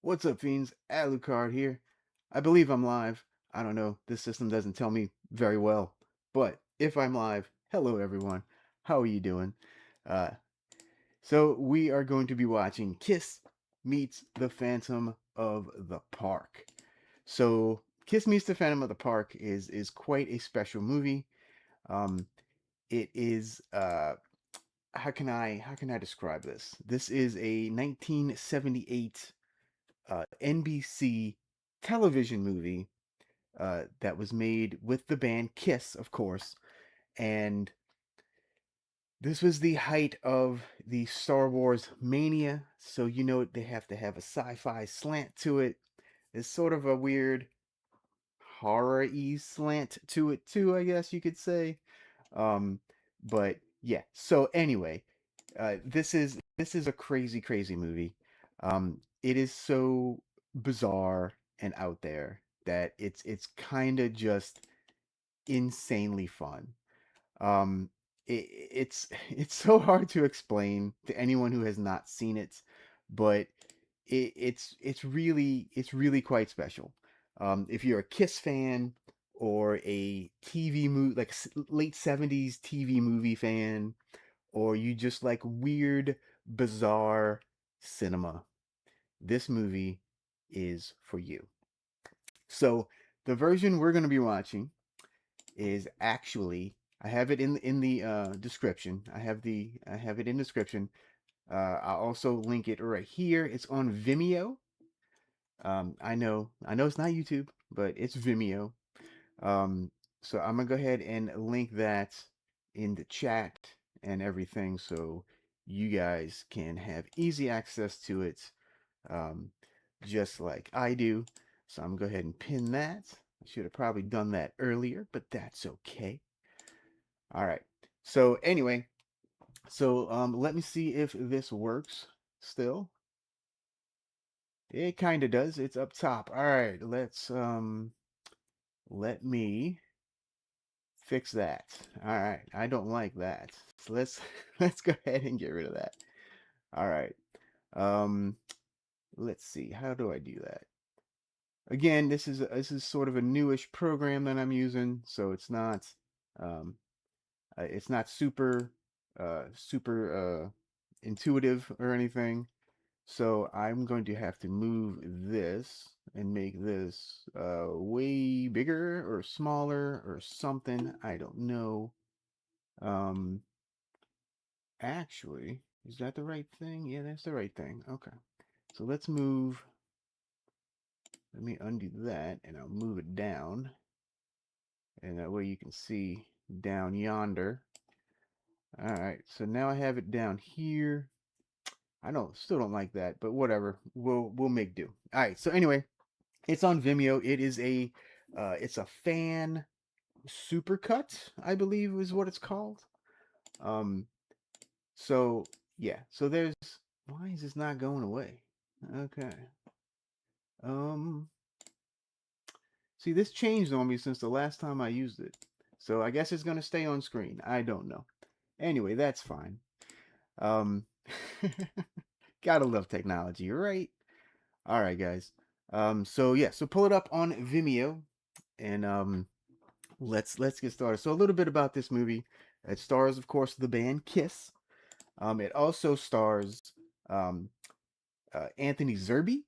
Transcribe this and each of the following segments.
What's up, fiends? Lucard here. I believe I'm live. I don't know. This system doesn't tell me very well. But if I'm live, hello everyone. How are you doing? Uh, so we are going to be watching Kiss Meets the Phantom of the Park. So Kiss Meets the Phantom of the Park is quite a special movie. Um, it is how can I describe this? This is a 1978 NBC television movie that was made with the band Kiss, of course. And this was the height of the Star Wars mania. So, you know, they have to have a sci fi slant to it. It's sort of a weird horror y slant to it, too, I guess you could say. Um, but yeah, so anyway, this is a crazy, crazy movie. It is so bizarre and out there that it's kind of just insanely fun. Um, it's it's so hard to explain to anyone who has not seen it, but it's really quite special. If you're a Kiss fan or a TV movie like late 70s TV movie fan, or you just like weird, bizarre cinema, this movie is for you. So the version we're going to be watching is actually I have it in the description. I have it in description. I'll also link it right here. It's on Vimeo. I know it's not YouTube, but it's Vimeo. Um, so I'm gonna go ahead and link that in the chat and everything, so you guys can have easy access to it, um, just like I do. So I'm gonna go ahead and pin that. I should have probably done that earlier, but that's okay. All right. So anyway, let me see if this works still. It kind of does. It's up top. All right. Let me fix that. All right. I don't like that. So let's let's go ahead and get rid of that. All right. Um let's see. How do I do that? Again, this is sort of a newish program that I'm using, so um it's not super intuitive or anything. So I'm going to have to move this and make this way bigger or smaller or something. I don't know. Um, Actually, is that the right thing? Yeah, that's the right thing. Okay. So let's move. Let me undo that and I'll move it down. And that way you can see down yonder. All right. So now I have it down here. I don't still don't like that, but whatever. We'll make do. All right. So anyway, it's on Vimeo. It's a fan supercut, I believe is what it's called. Um, so yeah, so there's why is this not going away? Okay. Um, See, this changed on me since the last time I used it. So I guess it's gonna stay on screen. I don't know. Anyway, that's fine. Um, gotta love technology, right? All right, guys. So yeah, so pull it up on Vimeo and let's get started. So a little bit about this movie. It stars, of course, the band Kiss. It also stars um, Anthony Zerbe,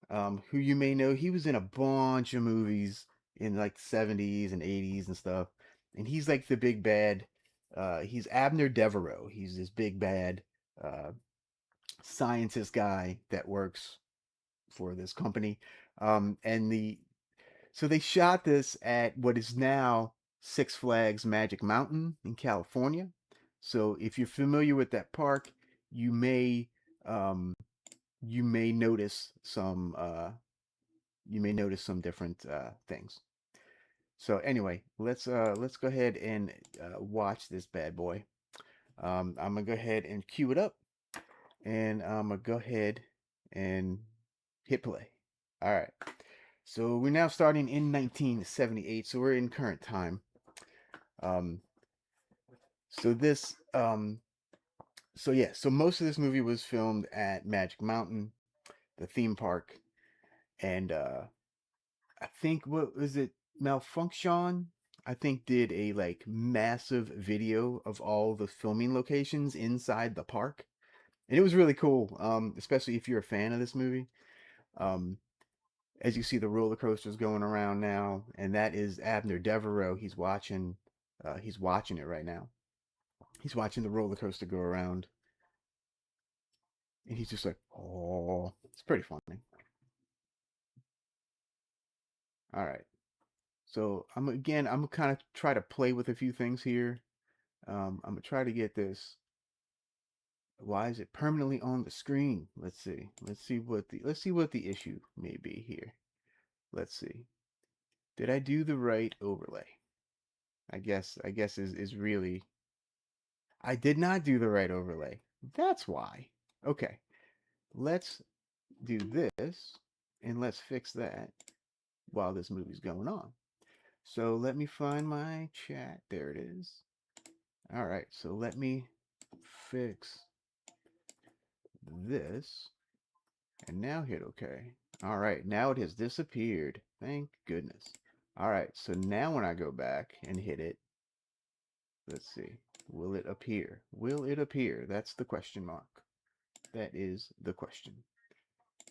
who you may know. He was in a bunch of movies in like 70s and 80s and stuff. And he's like the big bad. He's Abner Devereaux. He's this big bad uh, scientist guy that works for this company. And so they shot this at what is now Six Flags Magic Mountain in California. So if you're familiar with that park, you may um, you may notice some different things. So anyway, let's go ahead and watch this bad boy. I'm gonna go ahead and cue it up, and I'm gonna go ahead and hit play. All right. So we're now starting in 1978. So we're in current time. Um, so this, so yeah, so most of this movie was filmed at Magic Mountain, the theme park. and I think what was it, Malfunction? I think did a like massive video of all the filming locations inside the park, and it was really cool. Especially if you're a fan of this movie. Um, as you see the roller coasters going around now, and that is Abner Devereaux. He's watching it right now. He's watching the roller coaster go around, and he's just like, oh, it's pretty funny. All right, so I'm gonna kind of try to play with a few things here. I'm gonna try to get this. Why is it permanently on the screen? Let's see. Let's see what the issue may be here. Let's see. Did I do the right overlay? I guess is really I did not do the right overlay. That's why. Okay. Let's do this and let's fix that while this movie's going on. So let me find my chat. There it is. All right. So let me fix this and now hit OK. All right. Now it has disappeared. Thank goodness. All right. So now when I go back and hit it, let's see. Will it appear? Will it appear? That's the question mark. That is the question.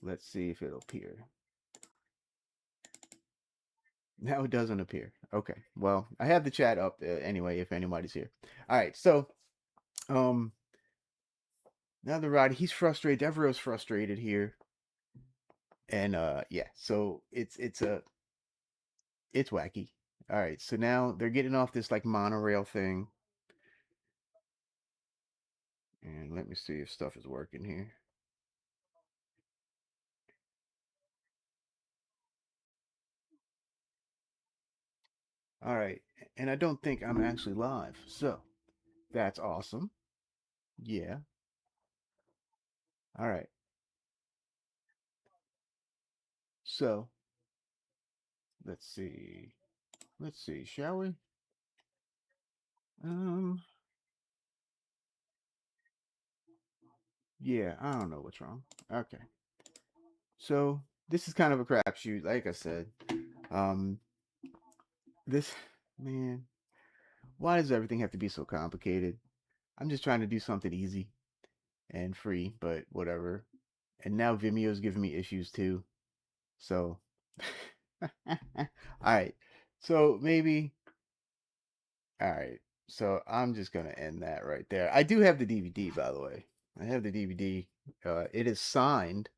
Let's see if it'll appear. Now it doesn't appear. Okay. Well, I have the chat up anyway if anybody's here. All right. So, um, now the Roddy, he's frustrated. Devereaux's frustrated here, and yeah. So it's wacky. All right. So now they're getting off this like monorail thing, and let me see if stuff is working here. All right. And I don't think I'm actually live. So that's awesome. Yeah. All right. So let's see. Let's see. Shall we? Um. Yeah. I don't know what's wrong. Okay. So this is kind of a crapshoot, like I said. Um. This man. Why does everything have to be so complicated? I'm just trying to do something easy and free, but whatever. And now Vimeo's giving me issues too. So. All right. So maybe. All right. So I'm just gonna end that right there. I do have the DVD, by the way. I have the DVD. It is signed.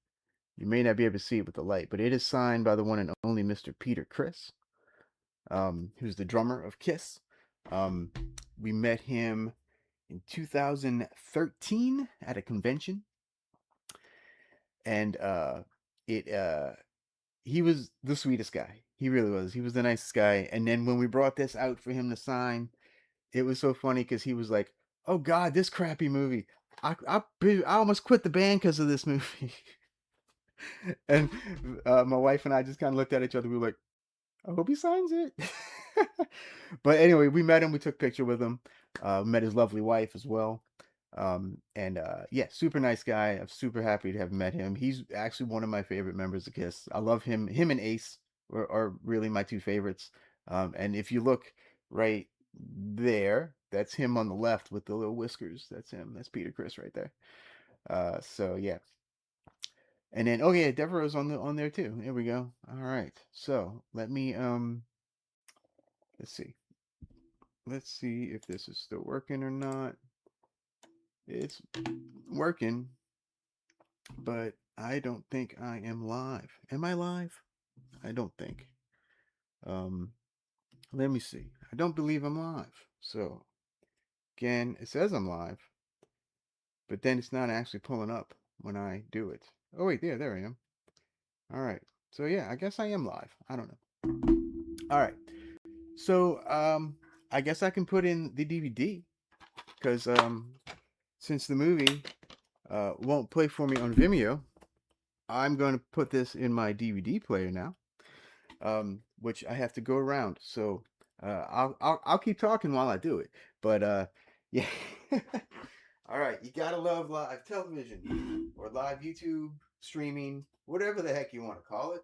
You may not be able to see it with the light, but it is signed by the one and only Mr. Peter Criss, who's the drummer of Kiss. Um, we met him in 2013 at a convention, and it he was the sweetest guy. He really was. He was the nicest guy. And then when we brought this out for him to sign, it was so funny because he was like, "Oh God, this crappy movie! I almost quit the band because of this movie." And my wife and I just kind of looked at each other. We were like, "I hope he signs it." But anyway, we met him. We took a picture with him. Met his lovely wife as well. And yeah, super nice guy. I'm super happy to have met him. He's actually one of my favorite members of Kiss. I love him. Him and Ace are really my two favorites. And if you look right there, that's him on the left with the little whiskers. That's him. That's Peter Criss right there. So yeah. And then oh yeah, Devereaux's on there too. There we go. All right. So let me let's see. Let's see if this is still working or not. It's working, but I don't think I am live. Am I live? I don't think. Um, Let me see. I don't believe I'm live. So again, it says I'm live, but then it's not actually pulling up when I do it. Oh wait, there I am. All right. So yeah, I guess I am live. I don't know. All right. So I guess I can put in the DVD because since the movie won't play for me on Vimeo, I'm going to put this in my DVD player now, which I have to go around. So I'll keep talking while I do it. But yeah. All right, you gotta love live television or live YouTube streaming, whatever the heck you want to call it.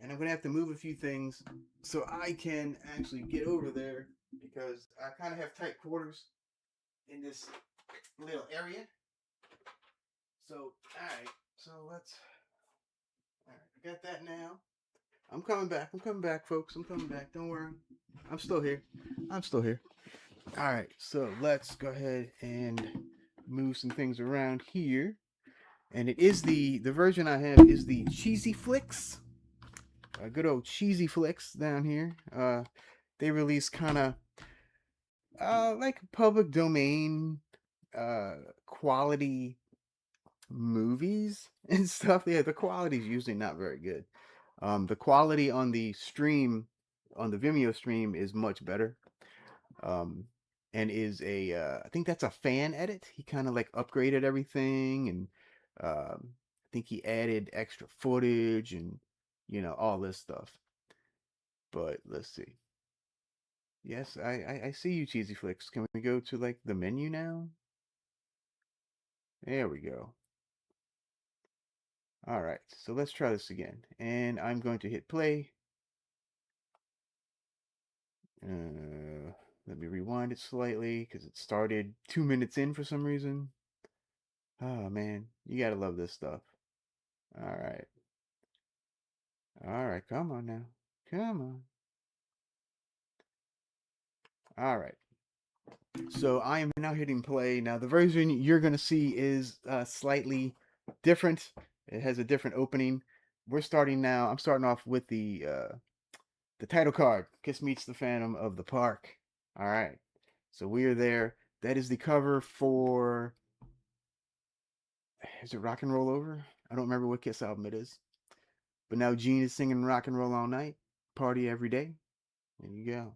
And I'm gonna have to move a few things so I can actually get over there because I kind of have tight quarters in this little area. So, all right. So let's. All right, I got that now. I'm coming back. I'm coming back, folks. I'm coming back. Don't worry. I'm still here. I'm still here. All right. So let's go ahead and move some things around here. And it is the version I have is the Cheesy Flicks. Good old Cheesy Flicks down here. They release kind of like public domain quality movies and stuff. Yeah, the quality is usually not very good. The quality on the stream, on the Vimeo stream, is much better. Um, and is a I think that's a fan edit. He kind of like upgraded everything, and I think he added extra footage and all this stuff. But let's see. Yes, I see you, Cheesy Flicks. Can we go to like the menu now? There we go. All right, so let's try this again. And I'm going to hit play. Let me rewind it slightly because it started 2 minutes in for some reason. Oh man, you gotta love this stuff. All right. All right, come on now. Come on. All right. So I am now hitting play. Now the version you're gonna see is slightly different. It has a different opening. We're starting now. I'm starting off with the title card. Kiss meets the Phantom of the Park. All right. So we are there. That is the cover for. Is it Rock and Roll Over? I don't remember what Kiss album it is. But now Gene is singing Rock and Roll All Night, Party Every Day. There you go.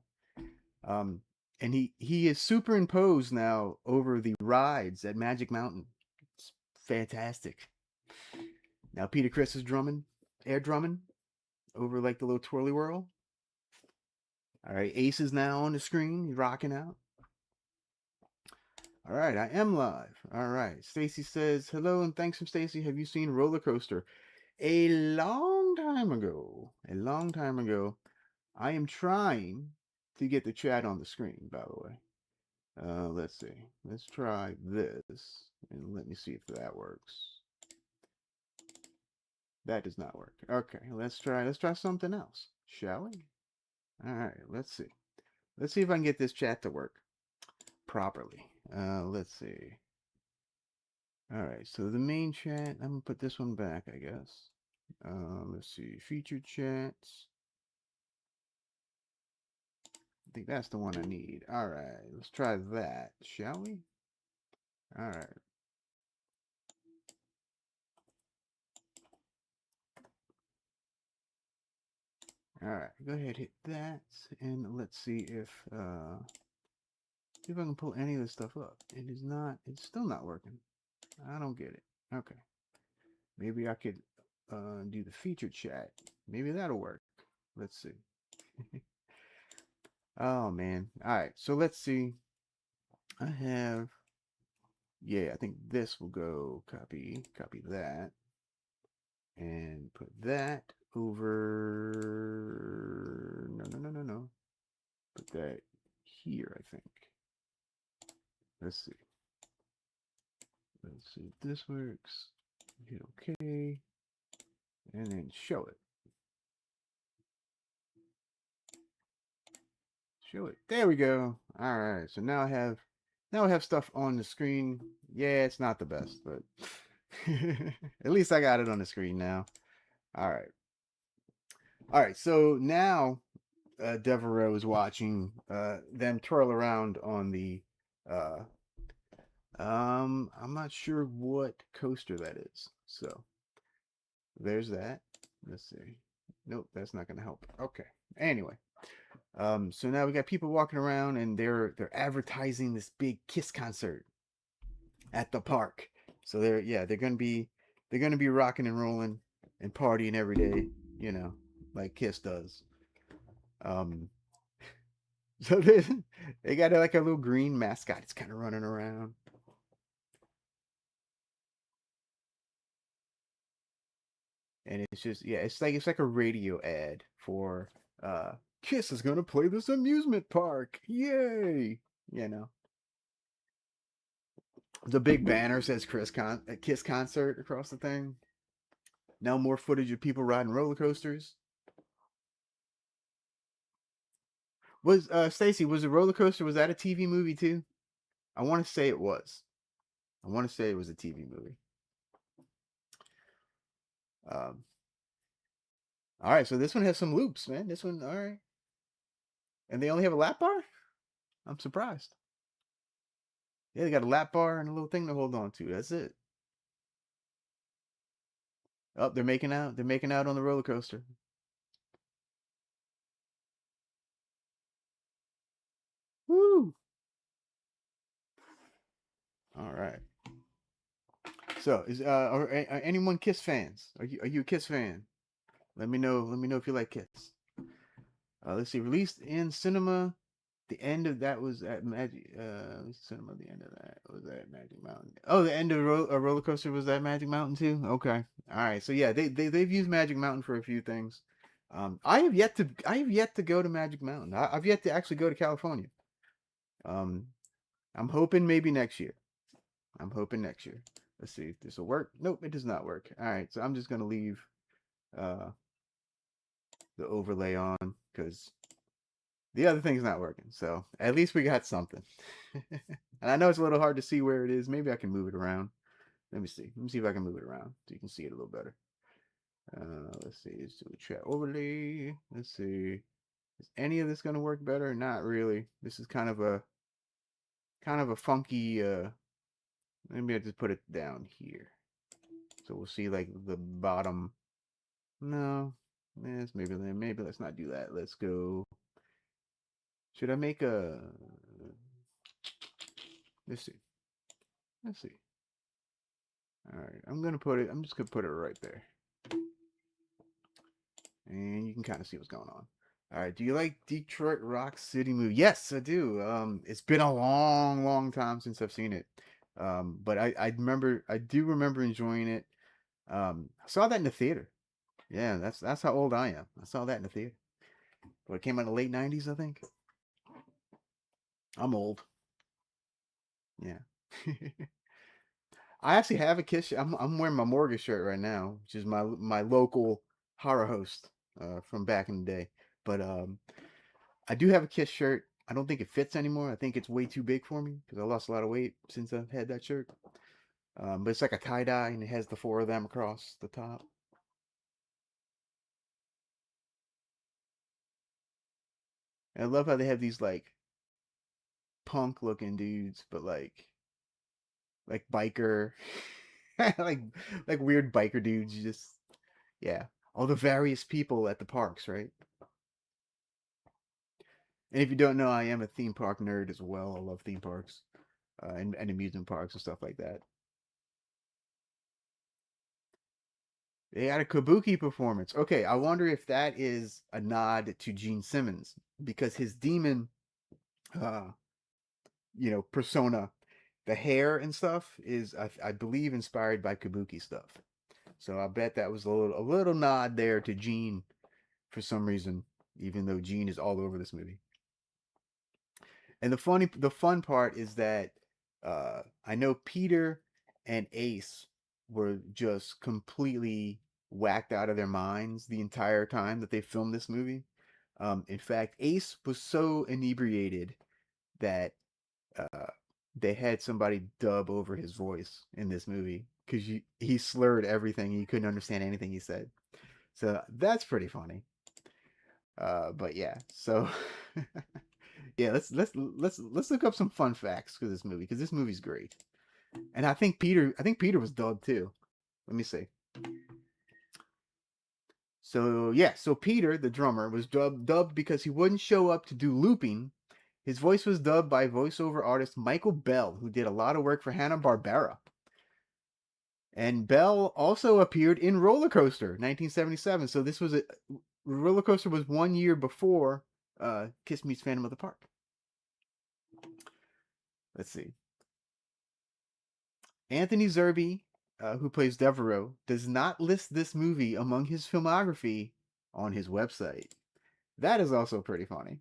And he is superimposed now over the rides at Magic Mountain. It's fantastic. Now Peter Criss is drumming, air drumming over like the little twirly whirl. All right, Ace is now on the screen. He's rocking out. All right, I am live. All right, Stacy says hello and thanks from Stacy. Have you seen Roller Coaster? A long time ago. A long time ago. I am trying to get the chat on the screen, by the way. Let's see. Let's try this, and let me see if that works. That does not work. Okay, let's try something else, shall we? All right, let's see. Let's see if I can get this chat to work properly. Let's see. All right, so the main chat, I'm gonna put this one back, I guess. Let's see, featured chats. I think that's the one I need. All right, let's try that, shall we? All right. All right, go ahead, hit that, and let's see if I can pull any of this stuff up. It is not. It's still not working. I don't get it. Okay, maybe I could do the featured chat. Maybe that'll work. Let's see. Oh man. All right, so let's see. I have. Yeah, I think this will go. Copy that, and put that over. No. Put that here, I think. Let's see. Let's see if this works. Hit OK. And then show it. Show it. There we go. All right. So now I have stuff on the screen. Yeah, it's not the best, but at least I got it on the screen now. All right. All right. So now Devereaux is watching them twirl around on the I'm not sure what coaster that is. So there's that. Let's see. Nope, that's not gonna help. Okay. Anyway, so now we got people walking around and they're advertising this big Kiss concert at the park. So they're gonna be rocking and rolling and partying every day, like Kiss does. Um, so they got like a little green mascot. It's kind of running around. and it's just yeah, it's like a radio ad for uh Kiss is gonna play this amusement park, yay! You know, the big banner says Kiss concert across the thing. Now more footage of people riding roller coasters. Was Stacy, was a roller coaster, was that a TV movie too? I want to say it was. I want to say it was a TV movie. Um, all right, so this one has some loops, man. This one, all right, and they only have a lap bar. I'm surprised. Yeah, they got a lap bar and a little thing to hold on to. That's it. Oh, they're making out. They're making out on the roller coaster. Woo! All right. So, are anyone Kiss fans? Are you a Kiss fan? Let me know. Let me know if you like Kiss. Let's see. Released in cinema. The end of that was at Magic. Cinema. The end of that was at Magic Mountain. Oh, the end of a roller coaster was at Magic Mountain too. Okay. All right. So yeah, they've used Magic Mountain for a few things. I have yet to go to Magic Mountain. I've yet to actually go to California. Um, I'm hoping maybe next year. I'm hoping next year. Let's see if this will work. Nope, it does not work. All right, so I'm just gonna leave uh, the overlay on because the other thing's not working. So at least we got something. And I know it's a little hard to see where it is. Maybe I can move it around. Let me see. Let me see if I can move it around so you can see it a little better. Let's see. Let's do a chat overlay. Let's see. Is any of this gonna work better? Not really. This is kind of a funky. Maybe I just put it down here. So we'll see like the bottom. No, yes, maybe let's not do that. Let's go. Should I make a? Let's see. Let's see. All right, I'm gonna put it. I'm just gonna put it right there, and you can kind of see what's going on. All right. Do you like Detroit Rock City movie? Yes, I do. It's been a long, long time since I've seen it. But I do remember enjoying it. I saw that in the theater. Yeah, that's how old I am. I saw that in the theater. Well, it came out in the late '90s, I think. I'm old. Yeah. I actually have a Kiss. I'm wearing my Morgan shirt right now, which is my local horror host from back in the day. But I do have a Kiss shirt. I don't think it fits anymore. I think it's way too big for me because I lost a lot of weight since I've had that shirt. But it's like a tie dye and it has the four of them across the top. And I love how they have these like punk looking dudes, but like biker, like like weird biker dudes. You just yeah, all the various people at the parks, right? And if you don't know, I am a theme park nerd as well. I love theme parks and amusement parks and stuff like that. They had a Kabuki performance. Okay, I wonder if that is a nod to Gene Simmons because his demon, uh, persona, the hair and stuff is, I believe, inspired by Kabuki stuff. So I bet that was a little nod there to Gene for some reason, even though Gene is all over this movie. And the fun part is that I know Peter and Ace were just completely whacked out of their minds the entire time that they filmed this movie. In fact, Ace was so inebriated that uh, they had somebody dub over his voice in this movie because he slurred everything. He couldn't understand anything he said. So that's pretty funny. But yeah, so yeah, let's look up some fun facts for this movie because this movie's great. And I think Peter was dubbed too. Let me see. So yeah, so Peter, the drummer, was dubbed because he wouldn't show up to do looping. His voice was dubbed by voiceover artist Michael Bell, who did a lot of work for Hanna-Barbera. And Bell also appeared in Roller Coaster, 1977. So this was Roller Coaster was 1 year before Kiss Meets Phantom of the Park. Let's see. Anthony Zerbe who plays Devereaux, does not list this movie among his filmography on his website. That is also pretty funny.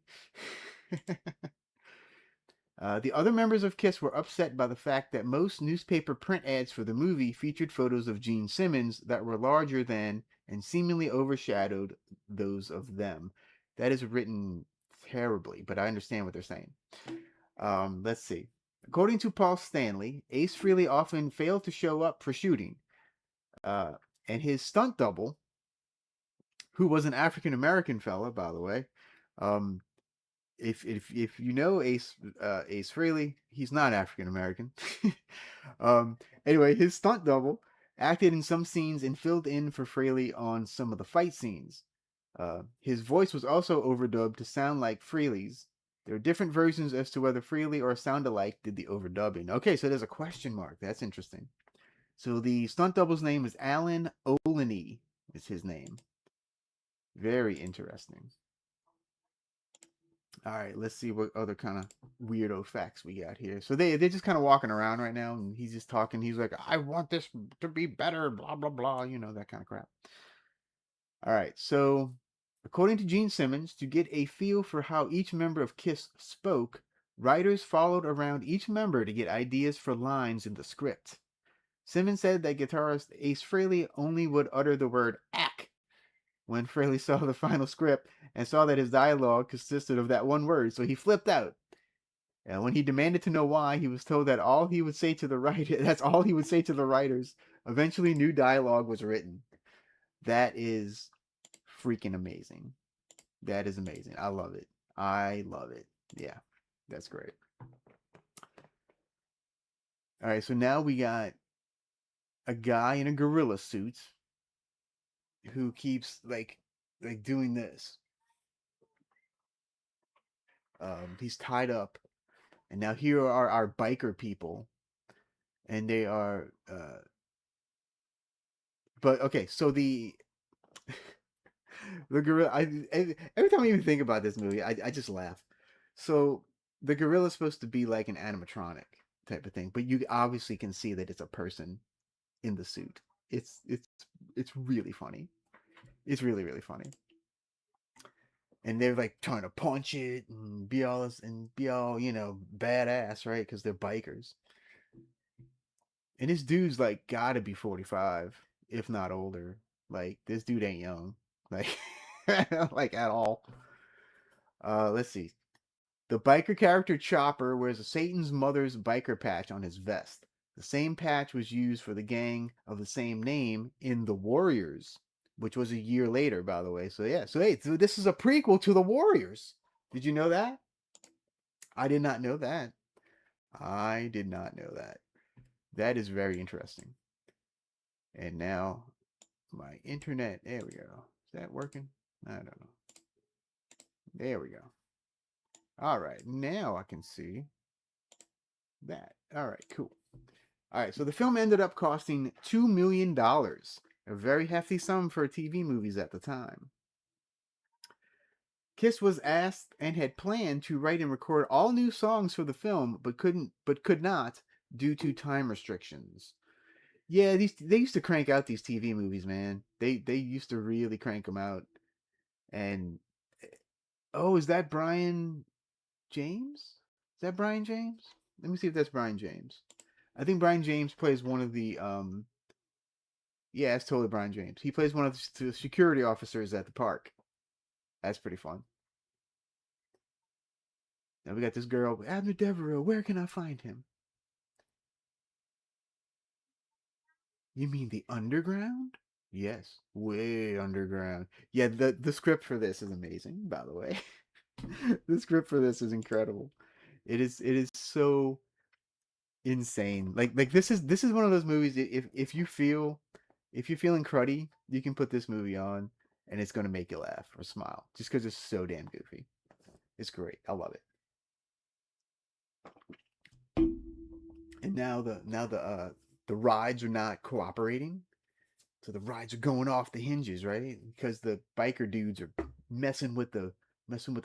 The other members of Kiss were upset by the fact that most newspaper print ads for the movie featured photos of Gene Simmons that were larger than and seemingly overshadowed those of them. That is written terribly, but I understand what they're saying. Let's see. According to Paul Stanley, Ace Frehley often failed to show up for shooting, uh, and his stunt double, who was an African American fella, by the way, um, if you know Ace Frehley, he's not African American. um, anyway, his stunt double acted in some scenes and filled in for Frehley on some of the fight scenes. His voice was also overdubbed to sound like Frehley's. There are different versions as to whether Frehley or sound alike did the overdubbing. Okay, so there's a question mark. That's interesting. So the stunt double's name is Alan Olney. Is his name. Very interesting. All right, let's see what other kind of weirdo facts we got here. So they're just kind of walking around right now, and he's just talking. He's like, "I want this to be better," blah blah blah. You know, that kind of crap. All right, so according to Gene Simmons, to get a feel for how each member of Kiss spoke, writers followed around each member to get ideas for lines in the script. Simmons said that guitarist Ace Frehley only would utter the word "ack" when Frehley saw the final script and saw that his dialogue consisted of that one word, so he flipped out. And when he demanded to know why, he was told that all he would say to the writer that's all he would say to the writers. Eventually new dialogue was written. That is freaking amazing. That is amazing. I love it. I love it. Yeah. That's great. All right, so now we got a guy in a gorilla suit who keeps like doing this. He's tied up, and now here are our biker people, and they are. But okay, so the gorilla. Every time I even think about this movie, I just laugh. So the gorilla is supposed to be like an animatronic type of thing, but you obviously can see that it's a person in the suit. It's really funny. It's really funny. And they're like trying to punch it and be all badass, right? Because they're bikers. And this dude's like gotta be 45, if not older. Like this dude ain't young, like like at all. Let's see. The biker character Chopper wears a Satan's mother's biker patch on his vest. The same patch was used for the gang of the same name in The Warriors, which was a year later, by the way. So yeah, so this is a prequel to The Warriors. Did you know that? I did not know that. I did not know that. That is very interesting. And now my internet, there we go. Is that working? I don't know. There we go. All right, now I can see that. All right, cool. All right, so the film ended up costing $2 million, a very hefty sum for TV movies at the time. Kiss was asked and had planned to write and record all new songs for the film, but could not due to time restrictions. Yeah, they used to crank out these TV movies, man. They used to really crank them out. And oh, is that Brian James? Is that Brian James? Let me see if that's Brian James. I think Brian James plays one of the yeah, it's totally Brian James. He plays one of the security officers at the park. That's pretty fun. Now we got this girl, Abner Devereaux. Where can I find him? You mean the underground? Yes, way underground. Yeah, the script for this is amazing, by the way. The script for this is incredible. It is so insane. Like this is one of those movies. If you're feeling cruddy, you can put this movie on, and it's gonna make you laugh or smile just because it's so damn goofy. It's great. I love it. And now the rides are not cooperating, so the rides are going off the hinges, right? Because the biker dudes are messing with the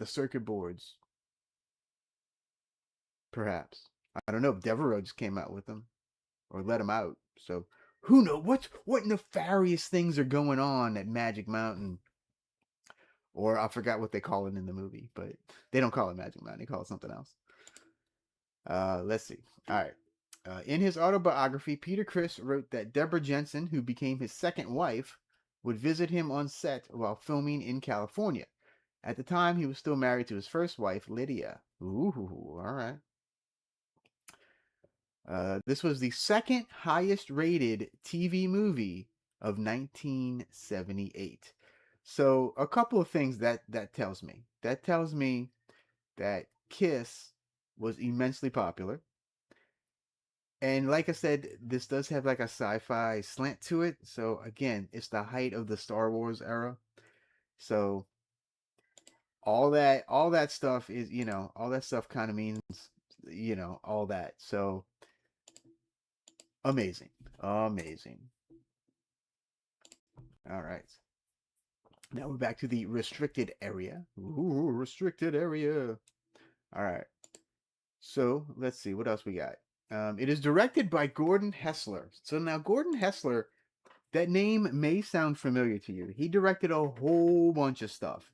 circuit boards. Perhaps I don't know. Devereaux just came out with them or let them out. So who know what nefarious things are going on at Magic Mountain, or I forgot what they call it in the movie, but they don't call it Magic Mountain. They call it something else. Let's see. All right. In his autobiography, Peter Criss wrote that Deborah Jensen, who became his second wife, would visit him on set while filming in California. At the time, he was still married to his first wife, Lydia. Ooh, all right. This was the second highest rated TV movie of 1978. So, a couple of things that tells me. That tells me that Kiss was immensely popular. And like I said, this does have like a sci-fi slant to it. So again, it's the height of the Star Wars era. So all that stuff is, all that stuff kind of means, all that. So amazing. Amazing. All right. Now we're back to the restricted area. Ooh, restricted area. All right. So let's see what else we got. It is directed by Gordon Hessler. So now Gordon Hessler, that name may sound familiar to you. He directed a whole bunch of stuff.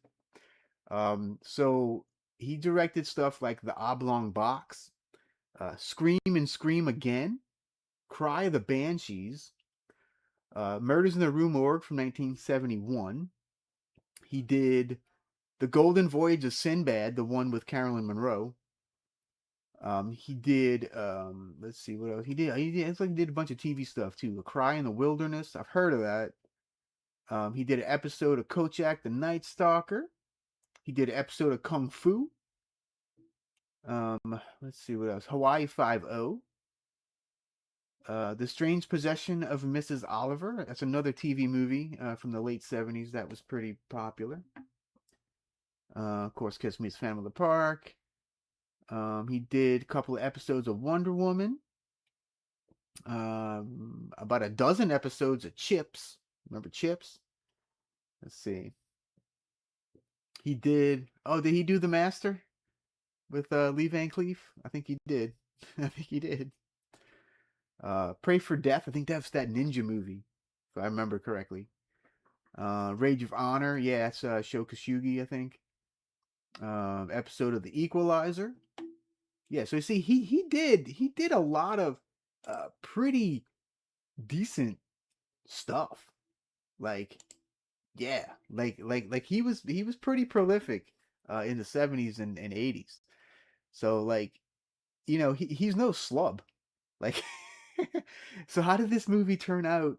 So he directed stuff like The Oblong Box, Scream and Scream Again, Cry of the Banshees, Murders in the Rue Morgue from 1971. He did The Golden Voyage of Sinbad, the one with Carolyn Monroe. He did, let's see what else he did. It's like he did a bunch of TV stuff too. A Cry in the Wilderness. I've heard of that. He did an episode of Kojak the Night Stalker. He did an episode of Kung Fu. Let's see what else. Hawaii Five-O. The Strange Possession of Mrs. Oliver. That's another TV movie from the late 70s that was pretty popular. Of course, Kiss Meets Family Park. He did a couple of episodes of Wonder Woman. About a dozen episodes of Chips. Remember Chips? Let's see. He did. Oh, did he do The Master with Lee Van Cleef? I think he did. I think he did. Pray for Death. I think that's that ninja movie, if I remember correctly. Rage of Honor. Yeah, that's Sho Kosugi, I think. Episode of The Equalizer. Yeah, so you see, he did a lot of pretty decent stuff. Like, yeah, like he was pretty prolific in the 70s and 80s. So like, he's no slub. Like, so how did this movie turn out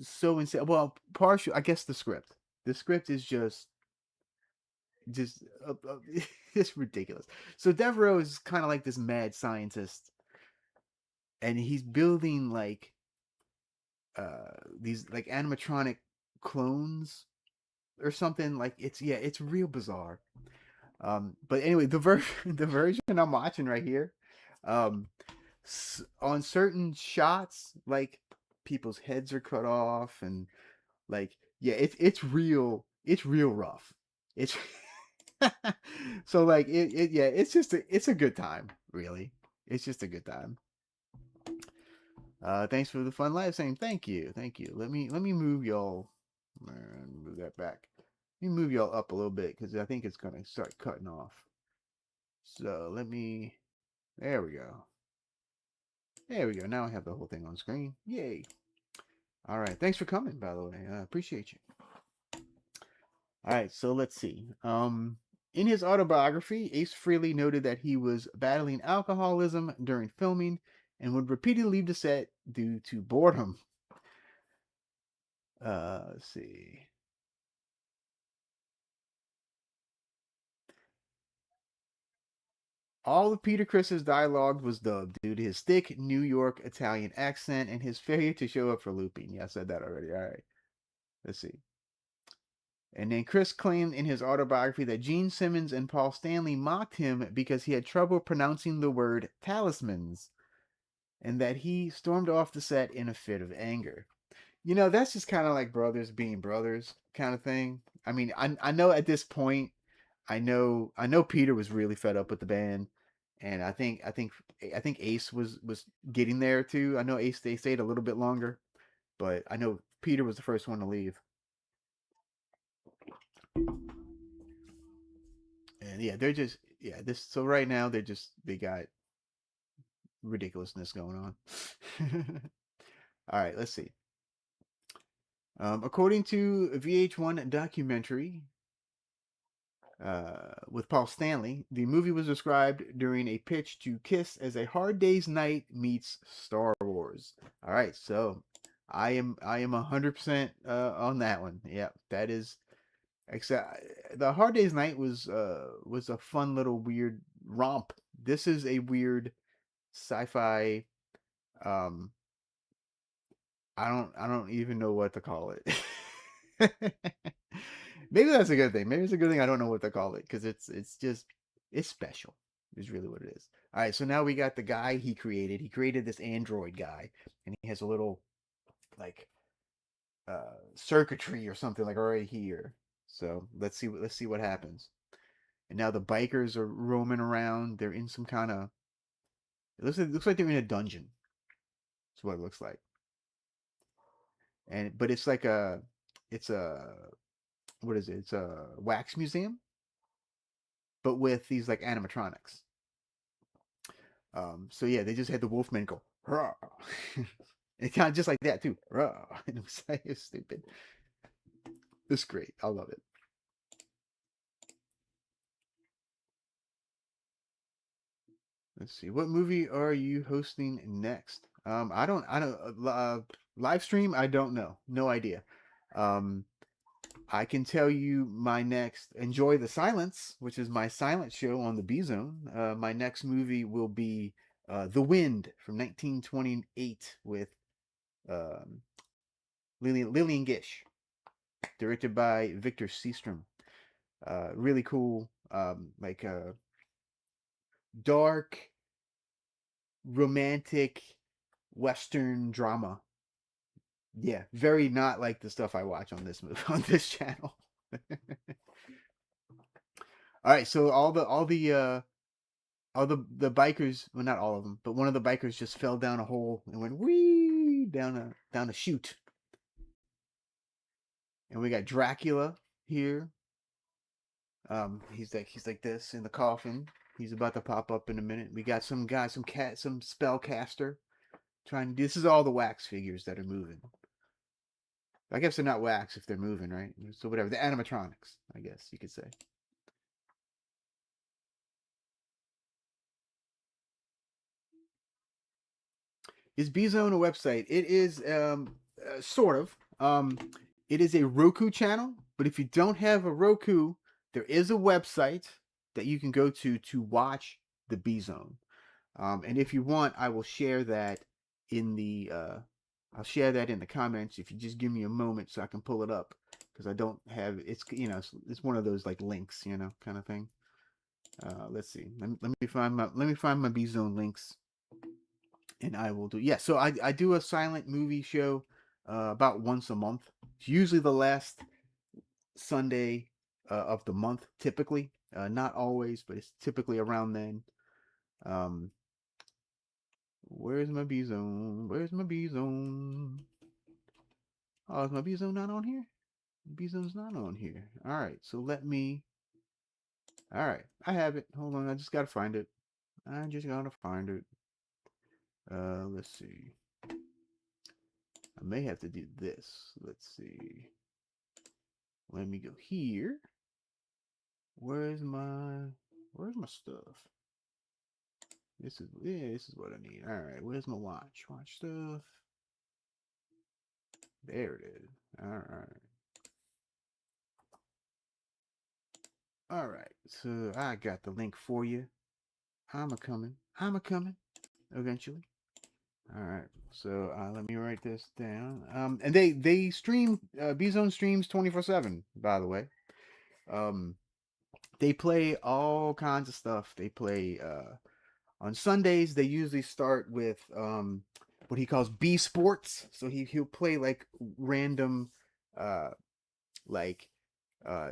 so insane? Well, partial, I guess the script. The script is just it's ridiculous. So Devereaux is kind of like this mad scientist, and he's building like these like animatronic clones or something. Like it's real bizarre. But anyway, the version I'm watching right here, um, on certain shots, like people's heads are cut off, and like it's real rough. It's so like it's a good time, really. It's just a good time. Thanks for the fun live stream. Thank you. Let me move y'all. Move that back. Let me move y'all up a little bit because I think it's gonna start cutting off. So there we go. There we go. Now I have the whole thing on screen. Yay. All right. Thanks for coming, by the way. I appreciate you. All right. So let's see. In his autobiography, Ace Frehley noted that he was battling alcoholism during filming and would repeatedly leave the set due to boredom. Let's see. All of Peter Criss's dialogue was dubbed due to his thick New York Italian accent and his failure to show up for looping. Yeah, I said that already. All right. Let's see. And then Criss claimed in his autobiography that Gene Simmons and Paul Stanley mocked him because he had trouble pronouncing the word talismans, and that he stormed off the set in a fit of anger. That's just kind of like brothers being brothers kind of thing. I mean, I know at this point, I know Peter was really fed up with the band, and I think Ace was getting there too. I know Ace they stayed a little bit longer, but I know Peter was the first one to leave. And yeah, they're just yeah, this so right now they got ridiculousness going on. All right, let's see. According to a VH1 documentary with Paul Stanley, the movie was described during a pitch to Kiss as a Hard Day's Night meets Star Wars. All right, so I am 100% on that one. Yeah, that is. Except the Hard Day's Night was a fun little weird romp. This is a weird sci-fi. Um, I don't even know what to call it. Maybe that's a good thing. Maybe it's a good thing I don't know what to call it because it's just it's special. Is really what it is. All right, so now we got the guy he created. He created this android guy, and he has a little like circuitry or something like right here. So let's see what happens. And now the bikers are roaming around. They're in some kind of it looks like they're in a dungeon. That's what it looks like. And but it's a what is it? It's a wax museum, but with these like animatronics. So yeah, they just had the Wolfman go, "Rah." It kind of just like that too. Rah. And it was like it's stupid. It's great. I love it. Let's see. What movie are you hosting next? I don't live stream. I don't know. No idea. Um, I can tell you my next Enjoy the Silence, which is my silent show on the B Zone. My next movie will be The Wind from 1928 with um, Lillian Gish, directed by Victor Seastrom. Really cool, like dark, romantic, Western drama. Yeah, very not like the stuff I watch on this movie on this channel. All right, so all the bikers, well, not all of them, but one of the bikers just fell down a hole and went wee down a chute. And we got Dracula here. He's like this in the coffin. He's about to pop up in a minute. We got some guy, some spellcaster trying to. This is all the wax figures that are moving. I guess they're not wax if they're moving, right? So whatever, the animatronics, I guess you could say. Is Bzone a website? It is sort of. It is a Roku channel, but if you don't have a Roku, there is a website that you can go to watch the Bzone. And if you want, I will share that in the I'll share that in the comments if you just give me a moment so I can pull it up because I don't have it's one of those like links kind of thing. Let's see. Let me find my Bzone links and I will do. Yeah, so I do a silent movie show about once a month. It's usually the last Sunday of the month, typically. Not always, but it's typically around then. Um, where's my B zone? Where's my B zone? Oh, is my B zone not on here? B zone's not on here. All right, so let me. All right, I have it. Hold on, I just gotta find it. I just gotta find it. Let's see. I may have to do this. Let's see. Let me go here. Where's my stuff? This is what I need. All right, where's my watch? Watch stuff. There it is. All right. All right. So I got the link for you. I'm a coming. I'm a coming. Eventually. All right. So let me write this down. And they stream Bzone streams 24/7. By the way. Um, they play all kinds of stuff. They play on Sundays. They usually start with what he calls B Sports. So he'll play like random uh like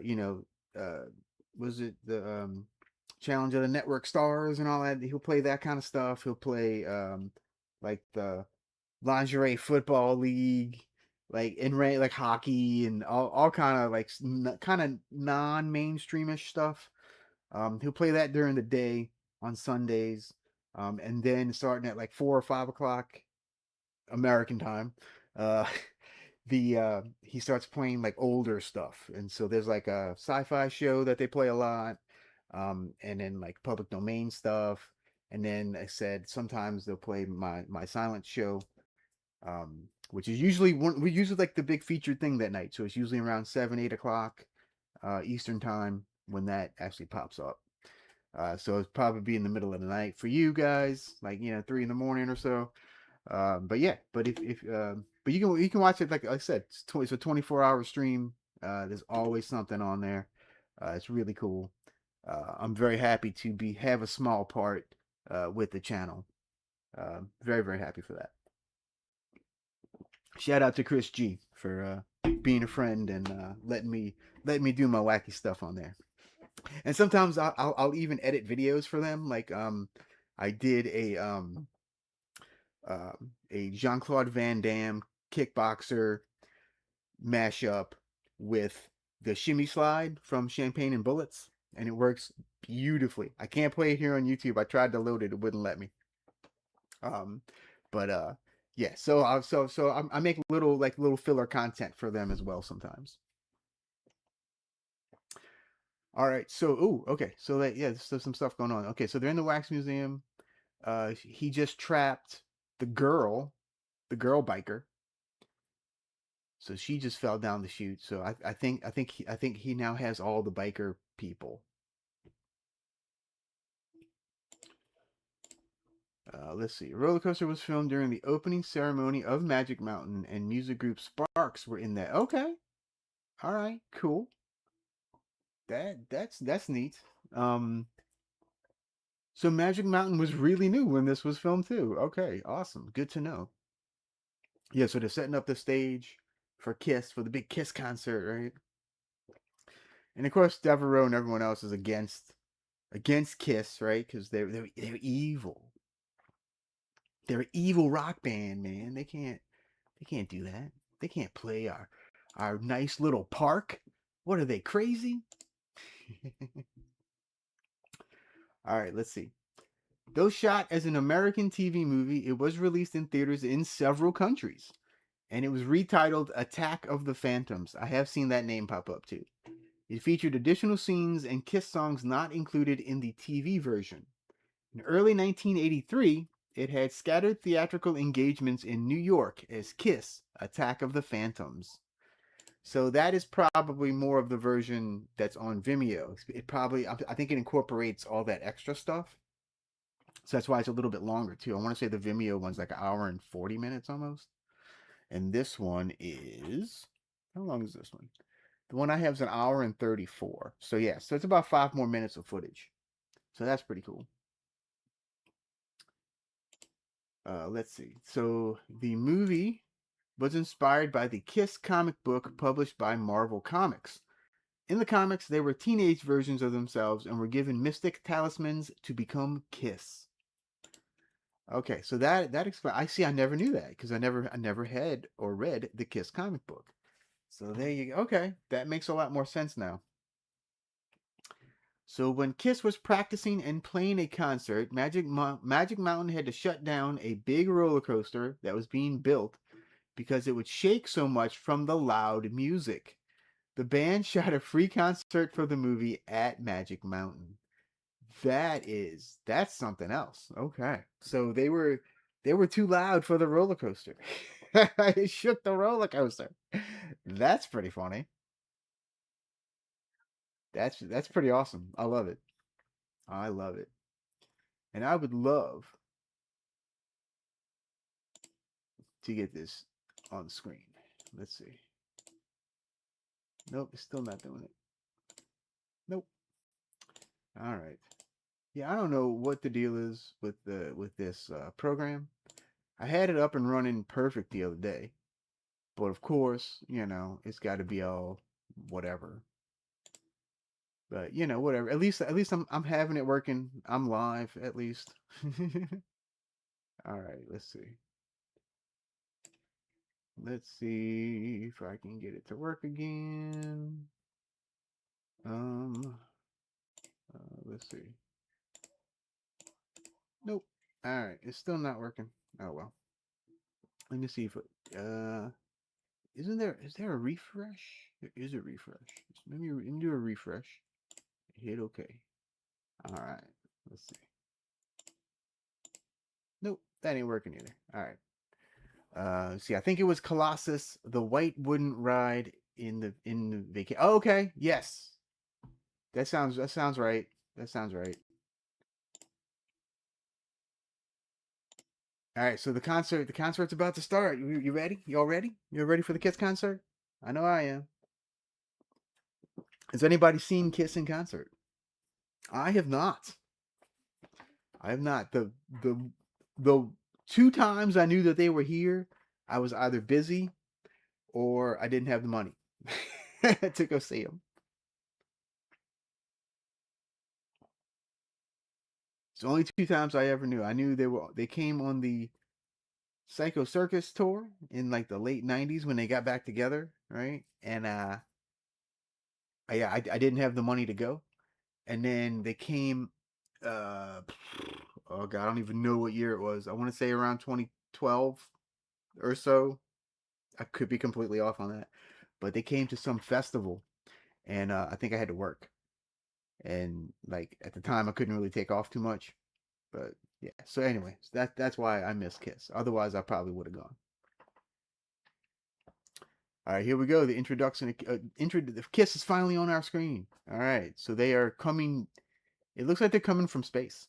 you know was it the Challenge of the Network Stars and all that. He'll play that kind of stuff. He'll play like the Lingerie Football League. like in rain, like hockey and all kind of like kind of non-mainstreamish stuff. He'll play that during the day on Sundays, and then starting at like 4 or 5 o'clock American time, uh, the he starts playing like older stuff, and so there's like a sci-fi show that they play a lot, and then like public domain stuff, and then I said sometimes they'll play my silent show, which is usually we usually like the big featured thing that night, so it's usually around 7 8 o'clock Eastern time when that actually pops up. So it's probably be in the middle of the night for you guys, like 3 in the morning or so. But yeah, but if but you can watch it like I said, it's a 24-hour stream. There's always something on there. It's really cool. I'm very happy to be have a small part with the channel. Very very happy for that. Shout out to Criss G for being a friend and letting me do my wacky stuff on there. And sometimes I'll even edit videos for them. Like I did a Jean Claude Van Damme kickboxer mashup with the shimmy slide from Champagne and Bullets, and it works beautifully. I can't play it here on YouTube. I tried to load it; it wouldn't let me. Um, but yeah. I make little filler content for them as well sometimes. All right. So okay. So yeah, there's some stuff going on. Okay, so they're in the wax museum. He just trapped the the girl biker. So she just fell down the chute. So I think he now has all the biker people. Let's see. Roller Coaster was filmed during the opening ceremony of Magic Mountain, and music group Sparks were in that. Okay, all right, cool. That's neat. Um, so Magic Mountain was really new when this was filmed too. Okay, awesome. Good to know. Yeah, so they're setting up the stage for Kiss for the big Kiss concert, right? And of course, Devereaux and everyone else is against Kiss, right? Because they're evil. They're an evil rock band, man. They can't do that. They can't play our nice little park. What are they, crazy? All right, let's see. Though shot as an American TV movie, it was released in theaters in several countries, and it was retitled Attack of the Phantoms. I have seen that name pop up too. It featured additional scenes and Kiss songs not included in the TV version. In early 1983, it had scattered theatrical engagements in New York as Kiss Attack of the Phantoms. So that is probably more of the version that's on Vimeo. It probably, I think it incorporates all that extra stuff. So that's why it's a little bit longer too. I want to say the Vimeo one's like an hour and 40 minutes almost. And this one is, how long is this one? The one I have is an hour and 34. So yeah, so it's about 5 more minutes of footage. So that's pretty cool. Let's see. So the movie was inspired by the Kiss comic book published by Marvel Comics. In the comics, they were teenage versions of themselves and were given mystic talismans to become Kiss. Okay, so that explains. I see. I never knew that because I never had or read the Kiss comic book. So there you go. Okay, that makes a lot more sense now. So when Kiss was practicing and playing a concert, Magic Mountain had to shut down a big roller coaster that was being built because it would shake so much from the loud music. The band shot a free concert for the movie at Magic Mountain. That's something else. Okay. So they were too loud for the roller coaster. It shook the roller coaster. That's pretty funny. That's pretty awesome. I love it. I love it. And I would love to get this on the screen. Let's see. Nope, it's still not doing it. Nope. All right. Yeah, I don't know what the deal is with this program. I had it up and running perfect the other day, but of course, it's got to be all whatever. But whatever. At least I'm having it working. I'm live at least. All right, let's see. Let's see if I can get it to work again. Let's see. Nope. All right, it's still not working. Oh well. Let me see if is there a refresh? There is a refresh. Let me do a refresh. Hit OK. All right. Let's see. Nope, that ain't working either. All right. See, I think it was Colossus, the white wooden ride in the vacation. Oh, okay, yes, that sounds right. That sounds right. All right, so the concert's about to start. You ready? Y'all ready? You ready for the Kiss concert? I know I am. Has anybody seen Kiss in concert? I have not. I have not. The two times I knew that they were here, I was either busy or I didn't have the money to go see them. It's the only two times I ever knew. I knew they came on the Psycho Circus tour in like the late '90s when they got back together, right? And I didn't have the money to go, and then they came. Uh, oh God, I don't even know what year it was. I want to say around 2012 or so. I could be completely off on that, but they came to some festival, and I think I had to work, and like at the time I couldn't really take off too much, but yeah. So anyway, that's why I missed Kiss. Otherwise, I probably would have gone. All right, here we go. The introduction. The Kiss is finally on our screen. All right, so they are coming. It looks like they're coming from space.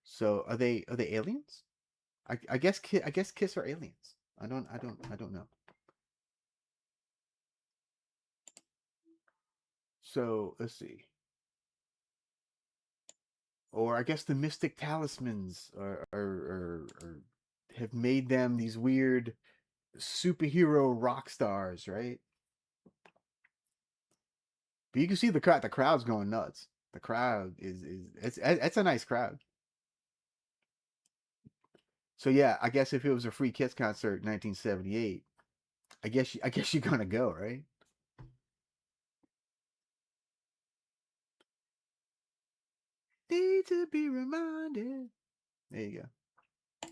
So are they aliens? I guess I guess Kiss are aliens. I don't know. So let's see. Or I guess the mystic talismans are have made them these weird superhero rock stars, right? But you can see the crowd's going nuts. The crowd is it's a nice crowd. So yeah, I guess if it was a free Kiss concert in 1978, I guess you're gonna go, right? Need to be reminded. There you go.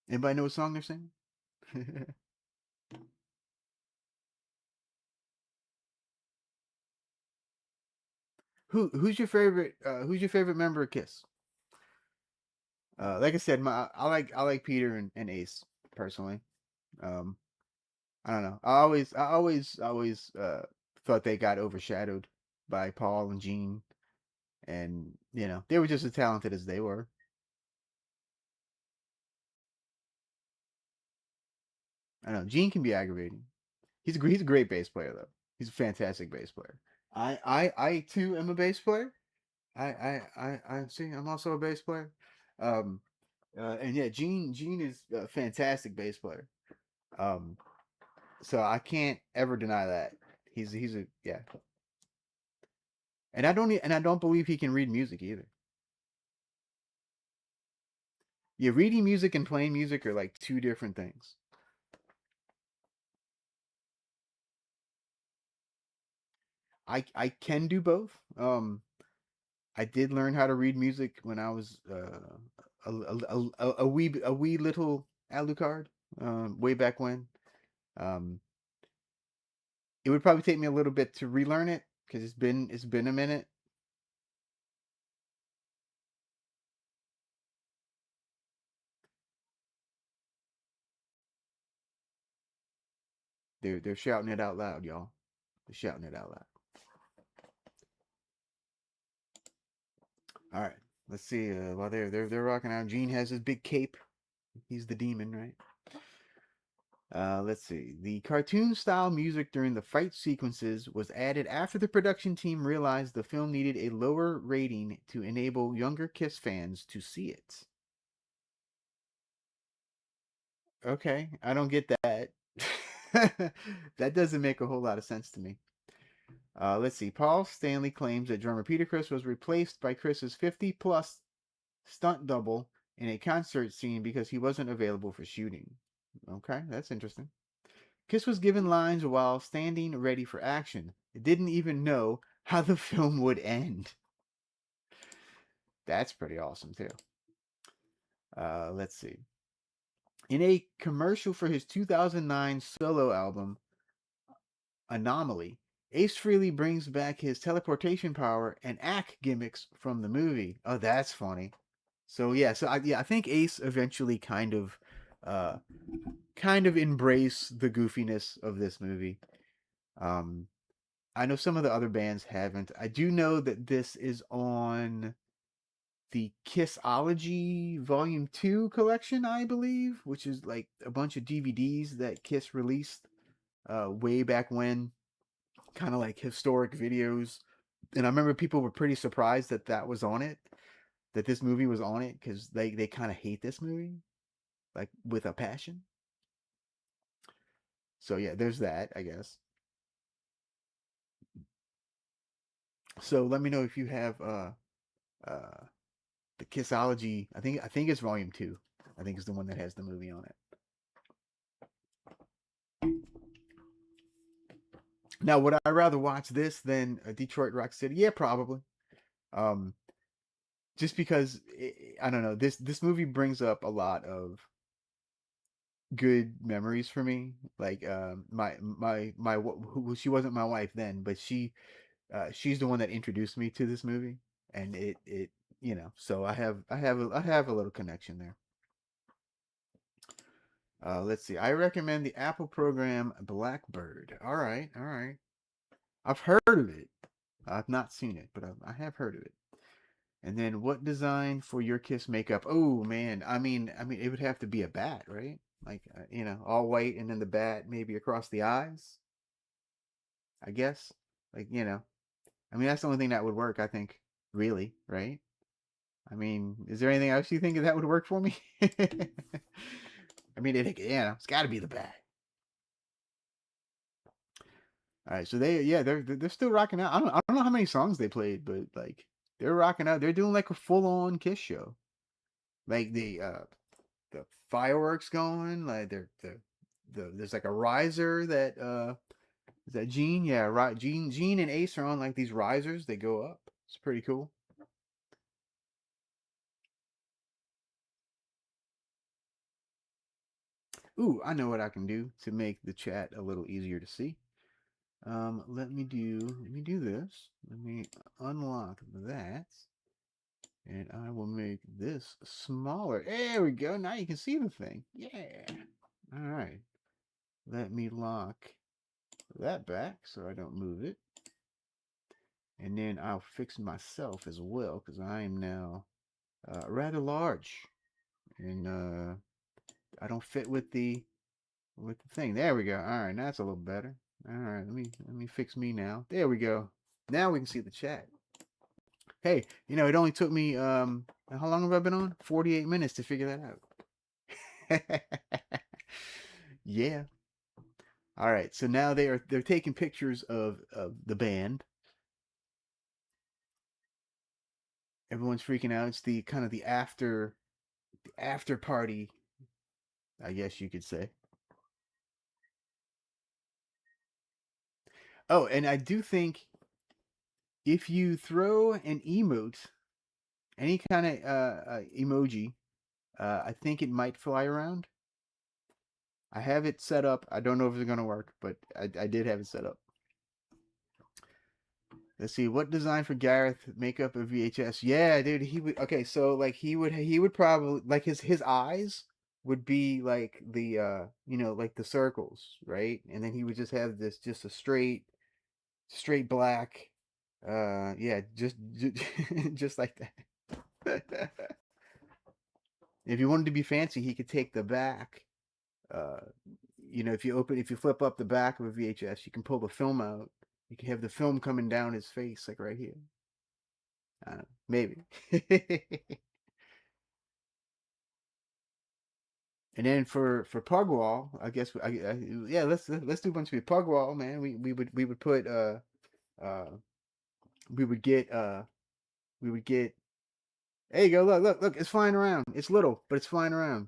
Anybody know what song they're singing? who's your favorite member of Kiss? Like I said, I like Peter and Ace personally. Um, I don't know. I always thought they got overshadowed by Paul and Gene, and you know they were just as talented as they were. I don't know. Gene can be aggravating. He's a great bass player though. He's a fantastic bass player. I too am a bass player. I see. I'm also a bass player. Um, and yeah, Gene is a fantastic bass player. Um, so I can't ever deny that. He's a yeah. And I don't believe he can read music either. Yeah, reading music and playing music are like two different things. I can do both. I did learn how to read music when I was a wee little Alucard, way back when. Um, it would probably take me a little bit to relearn it because it's been a minute. They're shouting it out loud, y'all. They're shouting it out loud. All right, let's see. While they're rocking out, Gene has his big cape. He's the demon, right? Let's see. The cartoon style music during the fight sequences was added after the production team realized the film needed a lower rating to enable younger Kiss fans to see it. Okay, I don't get that. That doesn't make a whole lot of sense to me. Let's see. Paul Stanley claims that drummer Peter Criss was replaced by Chris's 50 plus stunt double in a concert scene because he wasn't available for shooting. Okay, that's interesting. Kiss was given lines while standing ready for action. It didn't even know how the film would end. That's pretty awesome too. Let's see. In a commercial for his 2009 solo album, Anomaly, Ace Frehley brings back his teleportation power and act gimmicks from the movie. Oh, that's funny. So yeah, I think Ace eventually uh, kind of embrace the goofiness of this movie. Um, I know some of the other bands haven't. I do know that this is on the Kissology Volume 2 collection, I believe, which is like a bunch of DVDs that Kiss released way back when, kind of like historic videos. And I remember people were pretty surprised that that was on it, that this movie was on it, because they kind of hate this movie, like with a passion. So yeah, there's that, I guess. So let me know if you have uh the Kissology. I think it's Volume 2. I think it's the one that has the movie on it. Now, would I rather watch this than Detroit Rock City? Yeah, probably. Um, just because I don't know, this movie brings up a lot of good memories for me. Like who she wasn't my wife then, but she's the one that introduced me to this movie, and it so I have a little connection there. Let's see. I recommend the Apple program Blackbird. All right, all right. I've heard of it. I've not seen it, but I have heard of it. And then what design for your Kiss makeup? Oh man, I mean, it would have to be a bat, right? Like all white, and then the bat maybe across the eyes. I guess. Like I mean, that's the only thing that would work. I think, really, right? I mean, is there anything else you think that would work for me? I mean, it's got to be the bat. All right, so they're still rocking out. I don't know how many songs they played, but like they're rocking out. They're doing like a full on Kiss show. Like the fireworks going. Like there's like a riser that is that Gene? Yeah, right. Gene and Ace are on like these risers. They go up. It's pretty cool. Ooh, I know what I can do to make the chat a little easier to see. Let me do this. Let me unlock that, and I will make this smaller. There we go. Now you can see the thing. Yeah. All right. Let me lock that back so I don't move it. And then I'll fix myself as well because I am now rather large, and I don't fit with the thing. There we go. All right, that's a little better. All right, let me fix me now. There we go. Now we can see the chat. Hey, it only took me how long have I been on? 48 minutes to figure that out. Yeah. All right. So now they're taking pictures of the band. Everyone's freaking out. It's the kind of the after party, I guess you could say. Oh, and I do think if you throw an emote, any kind of emoji, I think it might fly around. I have it set up. I don't know if it's gonna work, but I did have it set up. Let's see, what design for Gareth makeup of VHS? Yeah, dude, he would. Okay, so like he would probably like his eyes would be like the like the circles, right? And then he would just have this just a straight black. Yeah, just just like that. If you wanted to be fancy, he could take the back. Uh, if you flip up the back of a VHS, you can pull the film out. You can have the film coming down his face, like right here. I don't know, maybe. And then for Pugwall, I guess yeah, let's do a bunch of Pugwall, man. We would put uh we would get we would get there you go, look, it's flying around. It's little, but it's flying around.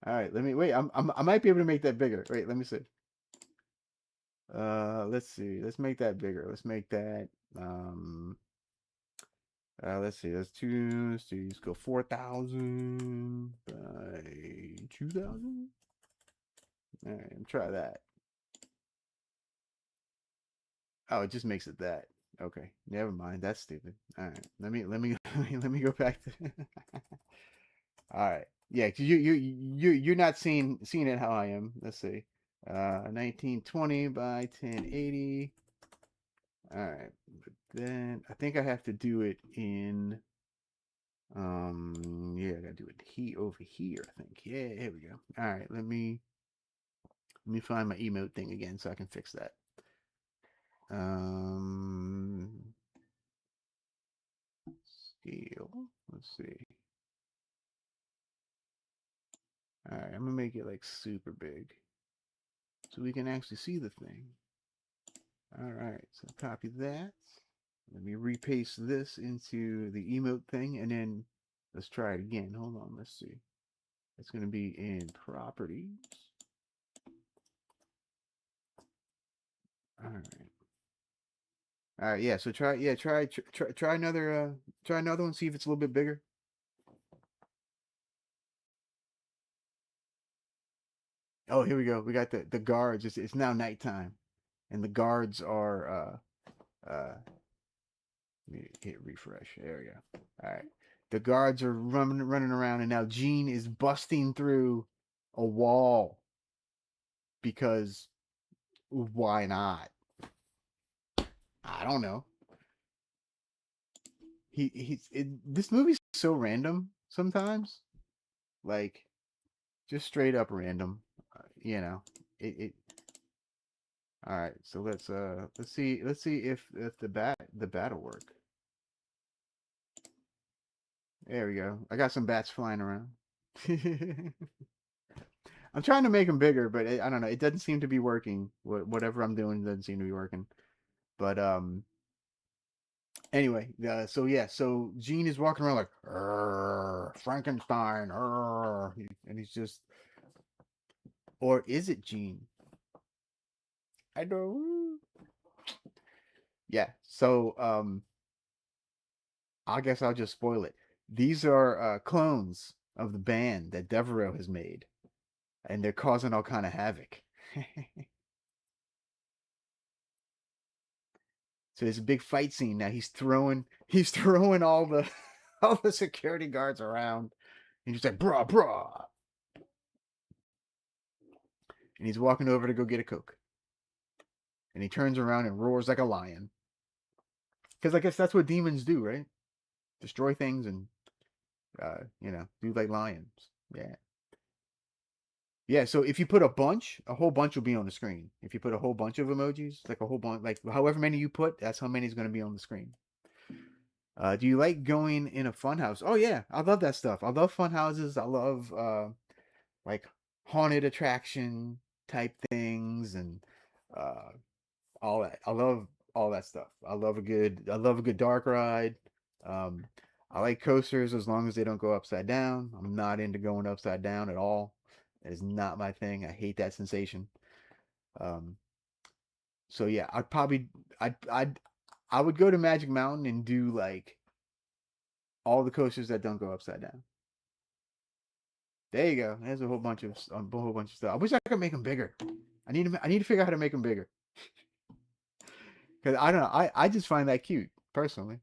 All right, let me wait. I might be able to make that bigger. Wait, let me see. Let's see. Let's make that bigger. Let's make that let's see. That's two. Let's see. Let's go 4,000 by 2,000. All right, try that. Oh, it just makes it that. Okay, never mind. That's stupid. All right, let me let me go back to. All right, yeah, 'cause you're not seeing it how I am. Let's see. 1920 by 1080. All right, but then I think I have to do it in. Yeah, I gotta do it over here. I think. Yeah, here we go. All right, let me find my emote thing again so I can fix that. Um, Scale. Let's see. All right, I'm gonna make it like super big so we can actually see the thing. All right, so copy that. Let me repaste this into the emote thing, and then let's try it again. Hold on, let's see. It's gonna be in properties. All right. All right, yeah. So try another one. See if it's a little bit bigger. Oh, here we go. We got the guards. It's now nighttime, and the guards are let me hit refresh. There we go. All right. The guards are running around, and now Gene is busting through a wall because why not? I don't know. This movie's so random sometimes, like just straight up random. You know, it. All right, so let's see if the bat'll work. There we go. I got some bats flying around. I'm trying to make them bigger, but I don't know. It doesn't seem to be working. Whatever I'm doing doesn't seem to be working. But anyway, so yeah, so Gene is walking around like Frankenstein, and he's just, or is it Gene? I don't. Yeah. So I guess I'll just spoil it. These are clones of the band that Devereaux has made, and they're causing all kind of havoc. So there's a big fight scene now. He's throwing all the all the security guards around, and he's like, "Brah, brah," and he's walking over to go get a coke, and he turns around and roars like a lion. Because I guess that's what demons do, right? Destroy things and do like lions. Yeah. Yeah, so if you put a whole bunch will be on the screen. If you put a whole bunch of emojis, like a whole bunch, like however many you put, that's how many is going to be on the screen. Do you like going in a fun house? Oh yeah, I love that stuff. I love fun houses. I love like haunted attraction type things and uh, all that. I love all that stuff. I love a good dark ride. Um, I like coasters as long as they don't go upside down. I'm not into going upside down at all. That is not my thing. I hate that sensation. Um, so yeah, I would go to Magic Mountain and do like all the coasters that don't go upside down. There you go. There's a whole bunch of stuff. I wish I could make them bigger. I need to figure out how to make them bigger because I don't know. I just find that cute personally.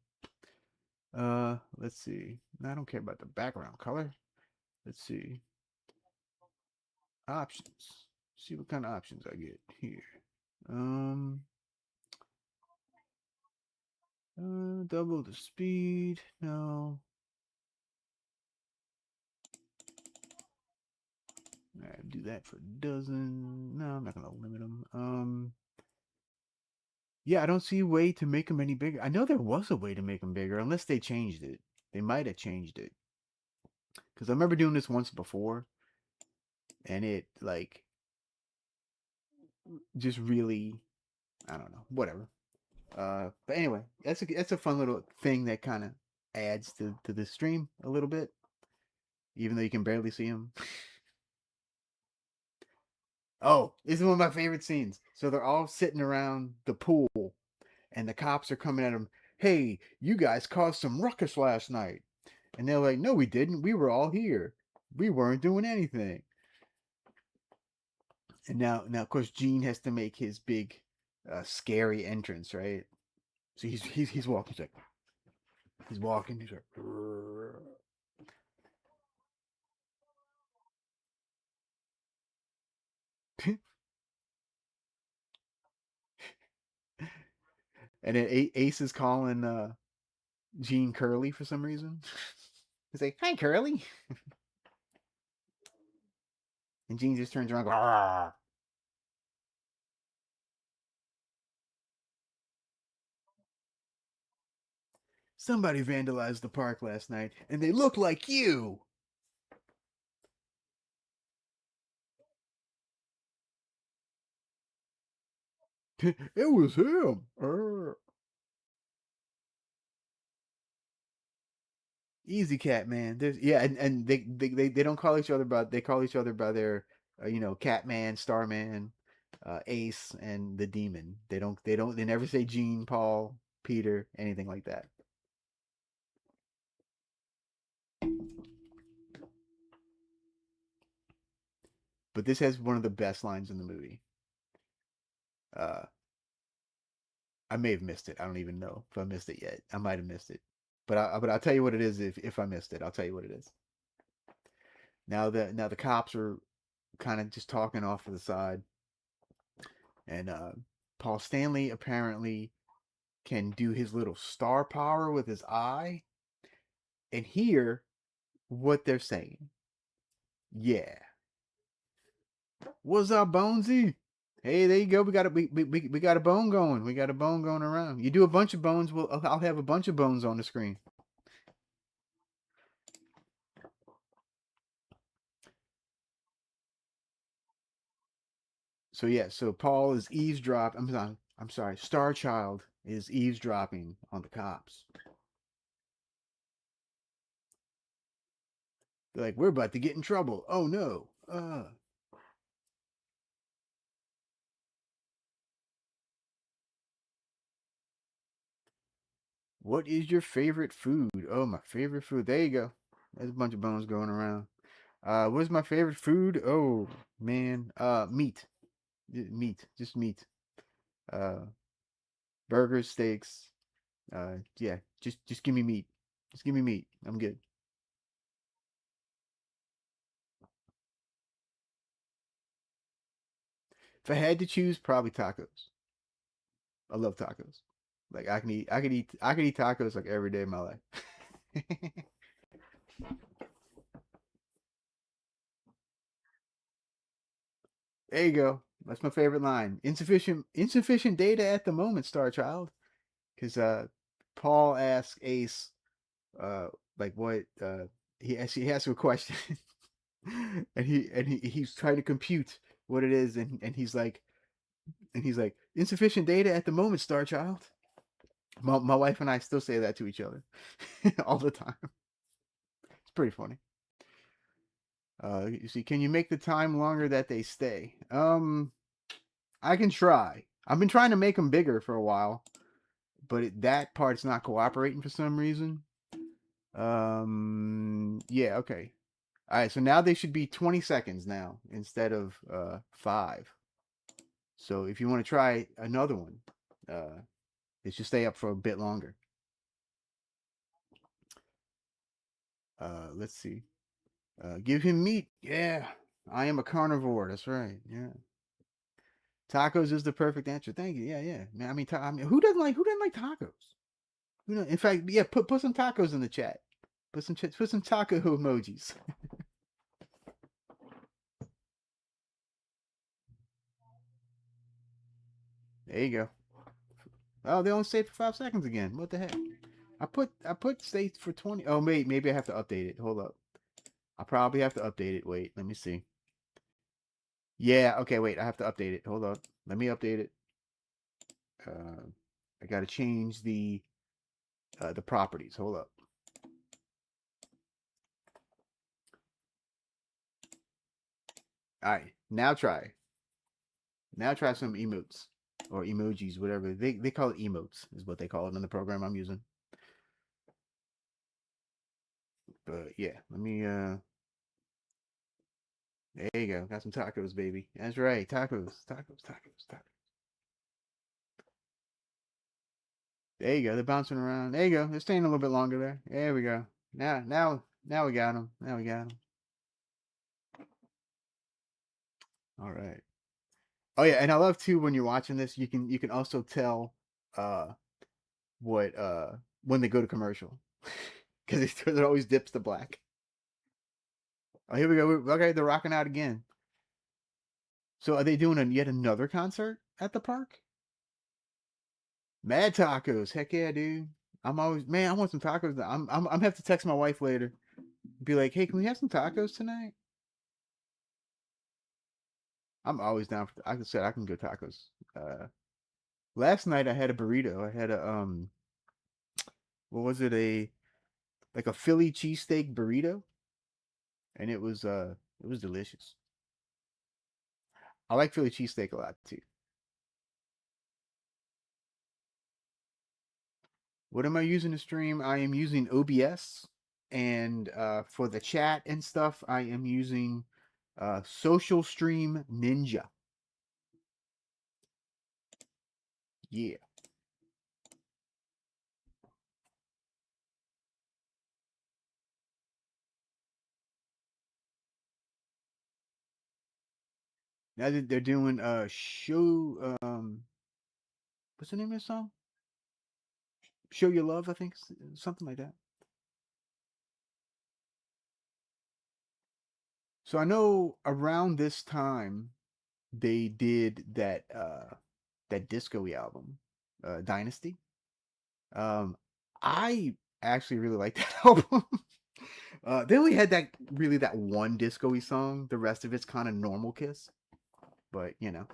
Let's see. No, I don't care about the background color. Let's see. Options. See what kind of options I get here. Um, double the speed. No. All right, do that for a dozen. No, I'm not gonna limit them. Yeah, I don't see a way to make them any bigger. I know there was a way to make them bigger, unless they changed it. They might have changed it because I remember doing this once before, and it like just really, I don't know, whatever. But anyway, that's a fun little thing that kind of adds to the stream a little bit, even though you can barely see him. Oh, this is one of my favorite scenes. So they're all sitting around the pool, and the cops are coming at them. Hey, you guys caused some ruckus last night. And they're like, no, we didn't. We were all here. We weren't doing anything. And now, of course, Gene has to make his big, scary entrance, right? So he's walking. He's walking. He's like, and then Ace is calling Gene Curly for some reason. He's like, "Hi, Curly," and Gene just turns around, and goes, somebody vandalized the park last night, and they look like you. It was him. Easy Catman. There's yeah, and they don't call each other by they call each other by their Catman, Starman, Ace, and the Demon. They never say Gene, Paul, Peter, anything like that. But this has one of the best lines in the movie. Uh, I may have missed it. I don't even know if I missed it yet. I might have missed it, but I'll tell you what it is if I missed it. I'll tell you what it is. Now the cops are kind of just talking off to the side, and Paul Stanley apparently can do his little star power with his eye and hear what they're saying. Yeah. What's up, Bonesy? Hey, there you go. We got a bone going. We got a bone going around. You do a bunch of bones, I'll have a bunch of bones on the screen. So yeah, so Paul is eavesdropping. I'm sorry. Starchild is eavesdropping on the cops. They're like, we're about to get in trouble. Oh no. What is your favorite food? Oh, my favorite food. There you go. There's a bunch of bones going around. What's my favorite food? Oh man, meat, meat, just meat. Uh, burgers, steaks. Yeah, just give me meat. Just give me meat. I'm good. If I had to choose, probably tacos. I love tacos. Like I could eat tacos like every day of my life. There you go. That's my favorite line. Insufficient data at the moment, Star Child. Because Paul asks Ace, uh, like what he asks him a question, and he's trying to compute what it is, and he's like insufficient data at the moment, Star Child. My wife and I still say that to each other all the time. It's pretty funny. You see, can you make the time longer that they stay? I can try. I've been trying to make them bigger for a while, but that part's not cooperating for some reason. Yeah, okay. All right, so now they should be 20 seconds now instead of 5. So if you want to try another one, uh, it should stay up for a bit longer. Let's see. Give him meat. Yeah, I am a carnivore. That's right. Yeah, tacos is the perfect answer. Thank you. Yeah, yeah. Man, I mean, who doesn't like tacos? In fact, yeah. Put some tacos in the chat. Put some taco emojis. There you go. Oh, they only stayed for 5 seconds again. What the heck? I put states for 20. Oh, maybe I have to update it. Hold up. I probably have to update it. Wait, let me see. Yeah, okay, wait. I have to update it. Hold up. Let me update it. Uh, I got to change the properties. Hold up. All right, now try. Now try some emotes or emojis, whatever. They call it emotes, is what they call it in the program I'm using. But yeah, let me there you go. Got some tacos, baby. That's right. Tacos. There you go. They're bouncing around. There you go. They're staying a little bit longer there. There we go. Now we got them. Now we got them. All right. Oh yeah, and I love too when you're watching this, you can also tell uh what when they go to commercial because it always dips to black. Oh, here we go. Okay, they're rocking out again. So are they doing yet another concert at the park? Mad tacos. Heck yeah, dude. I'm always man. I want some tacos. I'm gonna have to text my wife later. Be like, hey, can we have some tacos tonight? I'm always down for. Like I said, I can go tacos. Last night I had a burrito. I had a what was it? A like a Philly cheesesteak burrito, and it was delicious. I like Philly cheesesteak a lot too. What am I using to stream? I am using OBS, and for the chat and stuff, I am using Social Stream Ninja. Yeah. Now that they're doing show what's the name of the song? Show Your Love, I think, something like that. So I know around this time they did that disco-y album, Dynasty. Um, I actually really like that album. They only had that one disco-y song. The rest of it's kind of normal Kiss, but you know,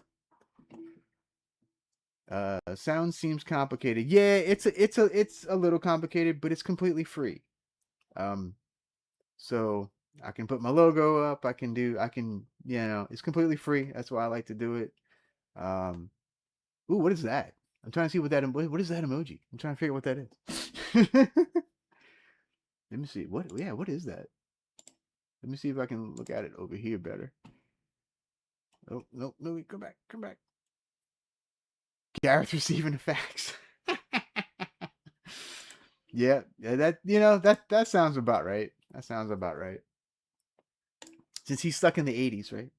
sound seems complicated. Yeah, it's a little complicated, but it's completely free. Um, so I can put my logo up. It's completely free. That's why I like to do it. Um, ooh, what is that? I'm trying to see what is that emoji? I'm trying to figure out what that is. Let me see. What is that? Let me see if I can look at it over here better. Oh, no, come back, come back. Gareth receiving the facts. Yeah, that sounds about right. That sounds about right. Since he's stuck in the 80s, right?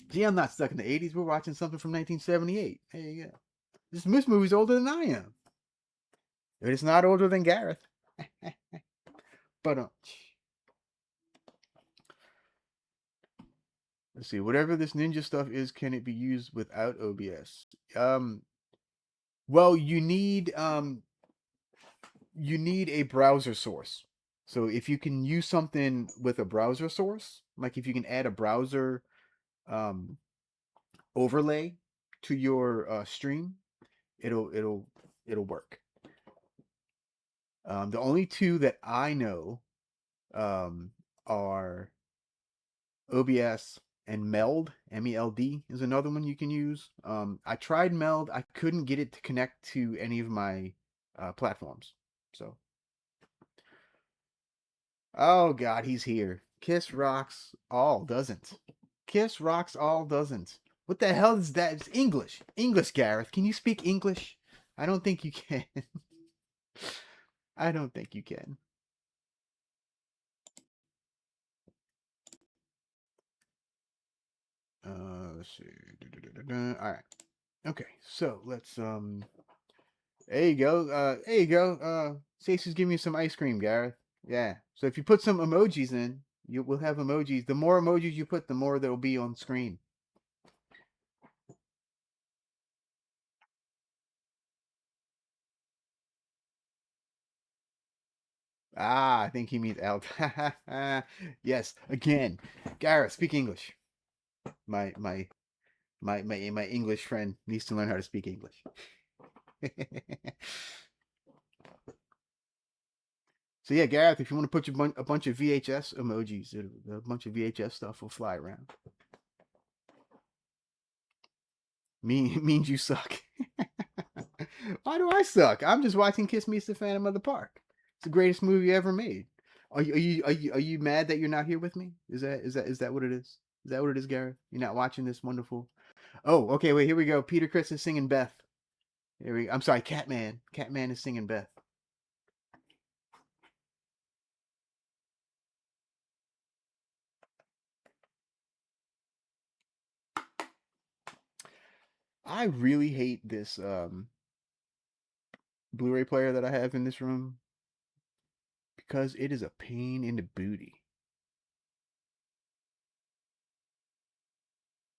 Gee, I'm not stuck in the 80s. We're watching something from 1978. There you go. This movie's older than I am. But it's not older than Gareth. But let's see. Whatever this ninja stuff is, can it be used without OBS? Well, you need a browser source. So if you can use something with a browser source, like if you can add a browser um, overlay to your stream, it'll work. The only two that I know um, are OBS and Meld. MELD is another one you can use. I tried Meld. I couldn't get it to connect to any of my platforms. So, oh God, he's here. Kiss rocks all doesn't. Kiss rocks all doesn't. What the hell is that? It's English. English, Gareth. Can you speak English? I don't think you can. I don't think you can. Let's see. All right. Okay, so let's there you go. There you go. Stacey's giving you some ice cream, Gareth. Yeah. So if you put some emojis in, you will have emojis. The more emojis you put, the more there will be on screen. Ah, I think he means out. Yes. Again, Gareth, speak English. My my my English friend needs to learn how to speak English. So yeah, Gareth, if you want to put a bunch of VHS emojis, a bunch of VHS stuff will fly around. Means you suck. Why do I suck? I'm just watching Kiss Me, It's the Phantom of the Park. It's the greatest movie ever made. Are you mad that you're not here with me? Is that what it is? Is that what it is, Gareth? You're not watching this wonderful. Oh, okay. Wait, here we go. Peter Criss is singing Beth. Here we. I'm sorry, Catman. Catman is singing Beth. I really hate this Blu-ray player that I have in this room because it is a pain in the booty.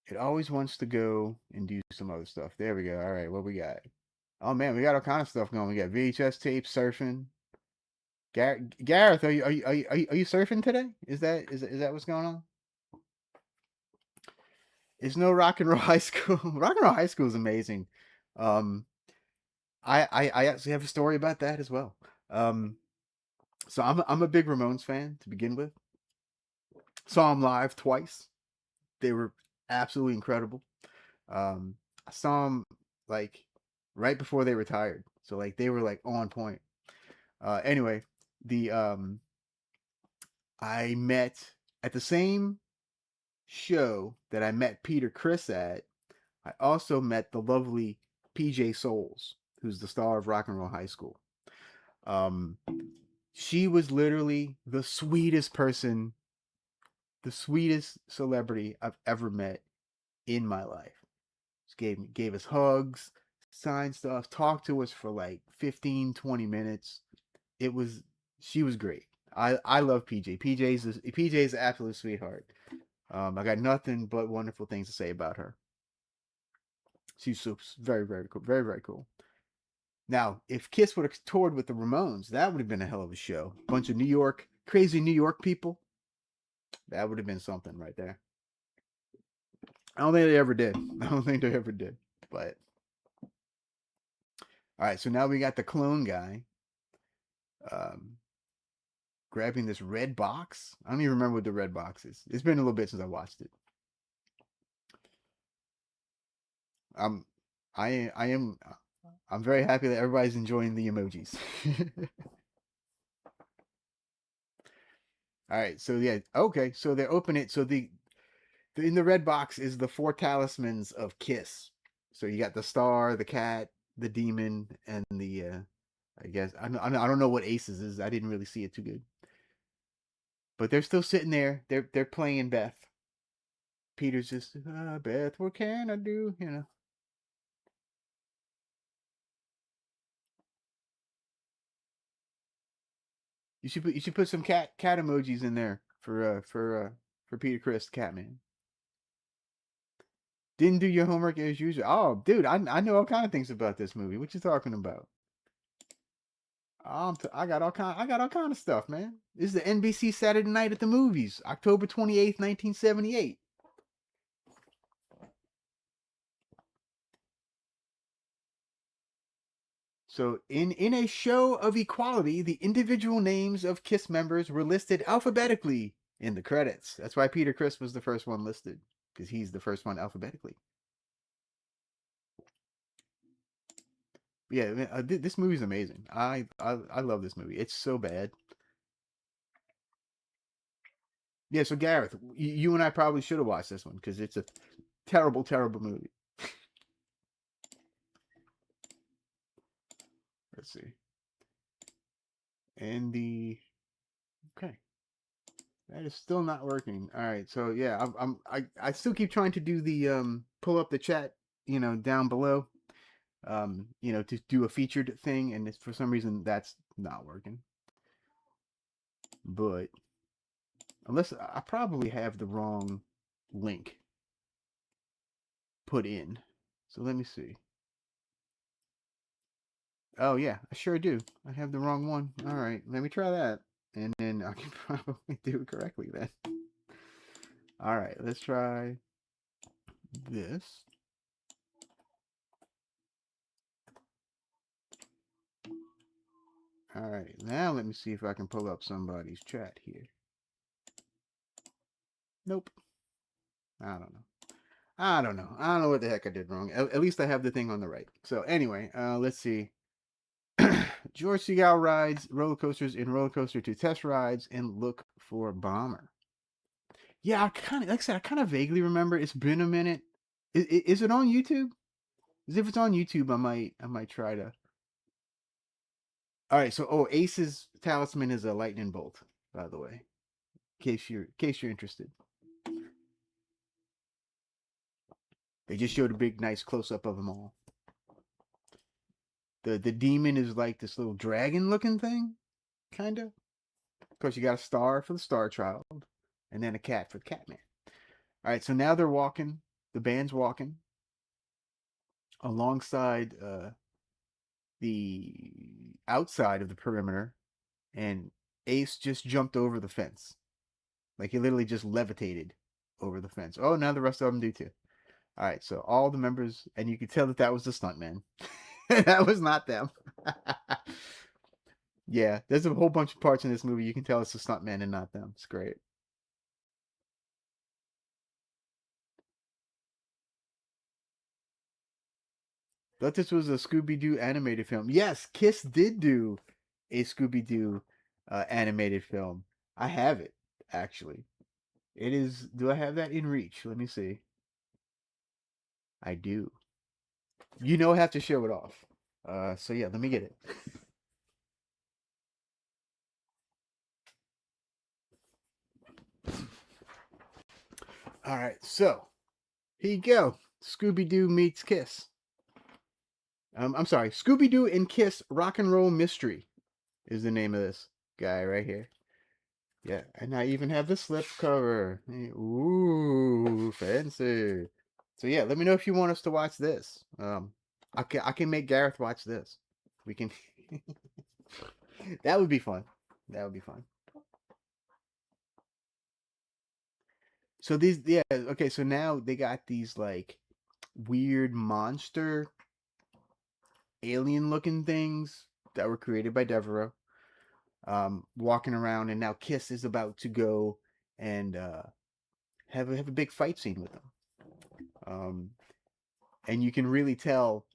It always wants to go and do some other stuff. There we go. All right, what we got? Oh man, we got all kind of stuff going. We got VHS tapes, surfing. Gareth, are you surfing today? Is that what's going on? It's no Rock and Roll High School. Rock and Roll High School is amazing. Um, I actually have a story about that as well. Um, so I'm a big Ramones fan to begin with. Saw them live twice. They were absolutely incredible. I saw them like right before they retired, so like they were like on point. Anyway, the I met at the same show that I met Peter Criss at. I also met the lovely PJ Souls, who's the star of Rock and Roll High School. Um, she was literally the sweetest person, the sweetest celebrity I've ever met in my life. She gave us hugs, signed stuff, talked to us for like 15, 20 minutes. It was She was great. I love PJ. PJ's an absolute sweetheart. I got nothing but wonderful things to say about her. She's so very, very cool. Very, very cool. Now, if Kiss would have toured with the Ramones, that would have been a hell of a show. Bunch of crazy New York people. That would have been something right there. I don't think they ever did. I don't think they ever did. But all right, so now we got the clone guy um, grabbing this red box. I don't even remember what the red box is. It's been a little bit since I watched it. I'm, I am, I'm very happy that everybody's enjoying the emojis. All right, so yeah, okay, so they open it. So in the red box is the four talismans of Kiss. So you got the star, the cat, the demon, and the I guess I don't know what Aces is. I didn't really see it too good. But they're still sitting there. They're playing Beth. Peter's just Beth, what can I do? You should put some cat emojis in there for Peter Criss, Catman. Didn't do your homework as usual. Oh, dude, I know all kind of things about this movie. What you talking about? I got all kind of stuff, man. This is the NBC Saturday Night at the Movies, October 28th, 1978. So in a show of equality, the individual names of Kiss members were listed alphabetically in the credits. That's why Peter Criss was the first one listed, because he's the first one alphabetically. Yeah, this movie's amazing. I love this movie. It's so bad. Yeah, so Gareth, you and I probably should have watched this one because it's a terrible, terrible movie. Let's see. And okay, that is still not working. All right, so yeah, I still keep trying to do the pull up the chat, down below, to do a featured thing, and for some reason that's not working. But unless I probably have the wrong link put in, so let me see. Oh yeah, I sure do. I have the wrong one. All right, let me try that, and then I can probably do it correctly then. All right, let's try this. All right, now let me see if I can pull up somebody's chat here. Nope. I don't know. I don't know. I don't know what the heck I did wrong. At least I have the thing on the right. So anyway, let's see. George Segal rides roller coasters in roller coaster to test rides and look for a bomber. Yeah, I kind of, like I said, I kind of vaguely remember. It's been a minute. Is it on YouTube? Because if it's on YouTube, I might try to. All right, so Ace's talisman is a lightning bolt, by the way, in case you're interested. They just showed a big, nice close up of them all. The demon is like this little dragon looking thing, kind of. Of course, you got a star for the Starchild, and then a cat for the Catman. All right, so now they're walking. The band's walking alongside the outside of the perimeter, and Ace just jumped over the fence. Like he literally just levitated over the fence. Oh, now the rest of them do too. All right, so all the members, and you could tell that that was the stuntman. That was not them. Yeah, there's a whole bunch of parts in this movie you can tell it's the stuntman and not them. It's great. Thought this was a Scooby Doo animated film. Yes, Kiss did do a Scooby Doo animated film. I have it actually. It is. Do I have that in reach? Let me see. I do. You know, I have to show it off. So yeah, let me get it. All right, so here you go. Scooby Doo meets Kiss. I'm sorry, Scooby Doo and Kiss Rock and Roll Mystery is the name of this guy right here. Yeah, and I even have the slip cover. Ooh, fancy. So yeah, let me know if you want us to watch this. I can make Gareth watch this. We can. That would be fun. That would be fun. So these, yeah, okay. So now they got these like weird monster alien looking things that were created by Devereaux, walking around, and now Kiss is about to go and have a big fight scene with them. Um, and you can really tell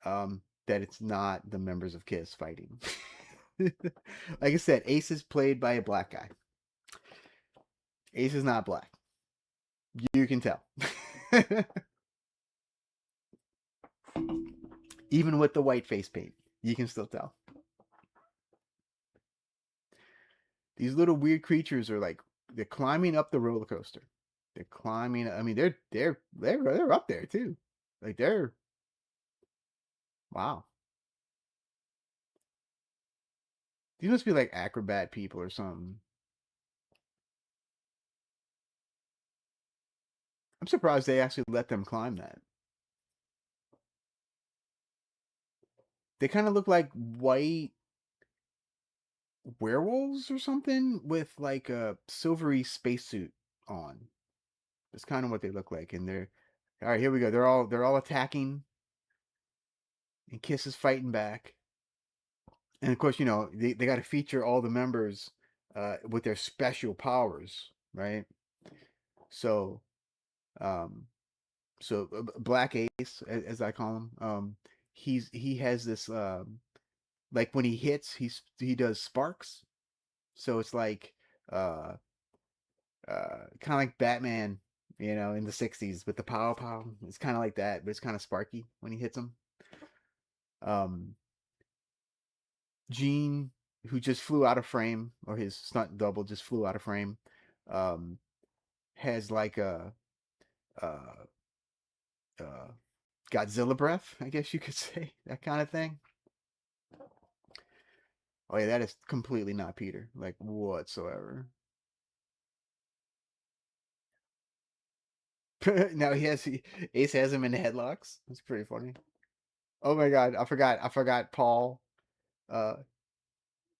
that it's not the members of Kiss fighting. Like I said, Ace is played by a black guy. Ace is not black. You can tell. Even with the white face paint, you can still tell. These little weird creatures are like they're climbing up the roller coaster. They're climbing. I mean, they're up there too. Like they're wow. These must be like acrobat people or something. I'm surprised they actually let them climb that. They kind of look like white werewolves or something with like a silvery spacesuit on. That's kind of what they look like. And they're all right. Here we go. They're all attacking, and Kiss is fighting back. And of course, you know they got to feature all the members with their special powers, right? So, um, Black Ace, as I call him, he has this like when he hits, he does sparks. So it's like uh kind of like Batman, you know, in the '60s with the pow. It's kind of like that, but it's kind of sparky when he hits him. Um, Gene, who just flew out of frame, or his stunt double just flew out of frame, um, has like a uh, uh, Godzilla breath, I guess you could say, that kind of thing. Oh yeah, that is completely not Peter, like whatsoever. Now Ace has him in headlocks. That's pretty funny. Oh my god, I forgot Paul. Uh,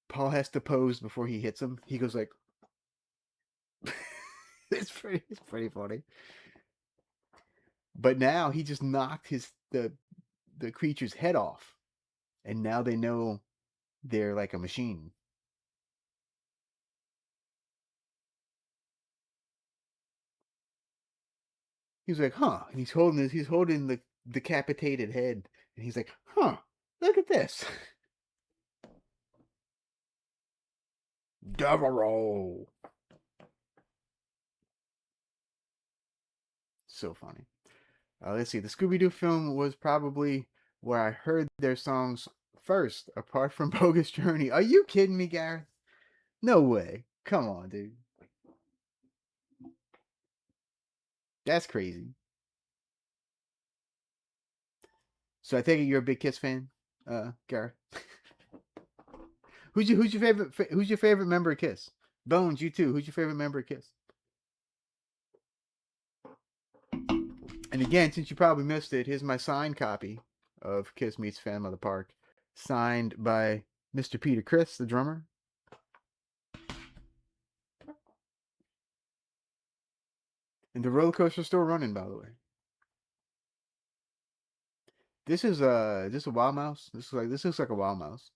Paul has to pose before he hits him. He goes like, it's pretty funny. But now he just knocked the creature's head off, and now they know they're like a machine. He's like, huh? And he's holding the decapitated head, and he's like, huh? Look at this. Devereaux. So funny. Let's see. The Scooby Doo film was probably where I heard their songs first, apart from Bogus Journey. Are you kidding me, Gareth? No way. Come on, dude. That's crazy. So I take it you're a big Kiss fan, Gareth. Who's your favorite member of Kiss? Bones, you too. Who's your favorite member of Kiss? And again, since you probably missed it, here's my signed copy of Kiss Meets Phantom of the Park, signed by Mr. Peter Criss, the drummer. And the roller coaster's still running, by the way. This is a wild mouse. This looks like a wild mouse.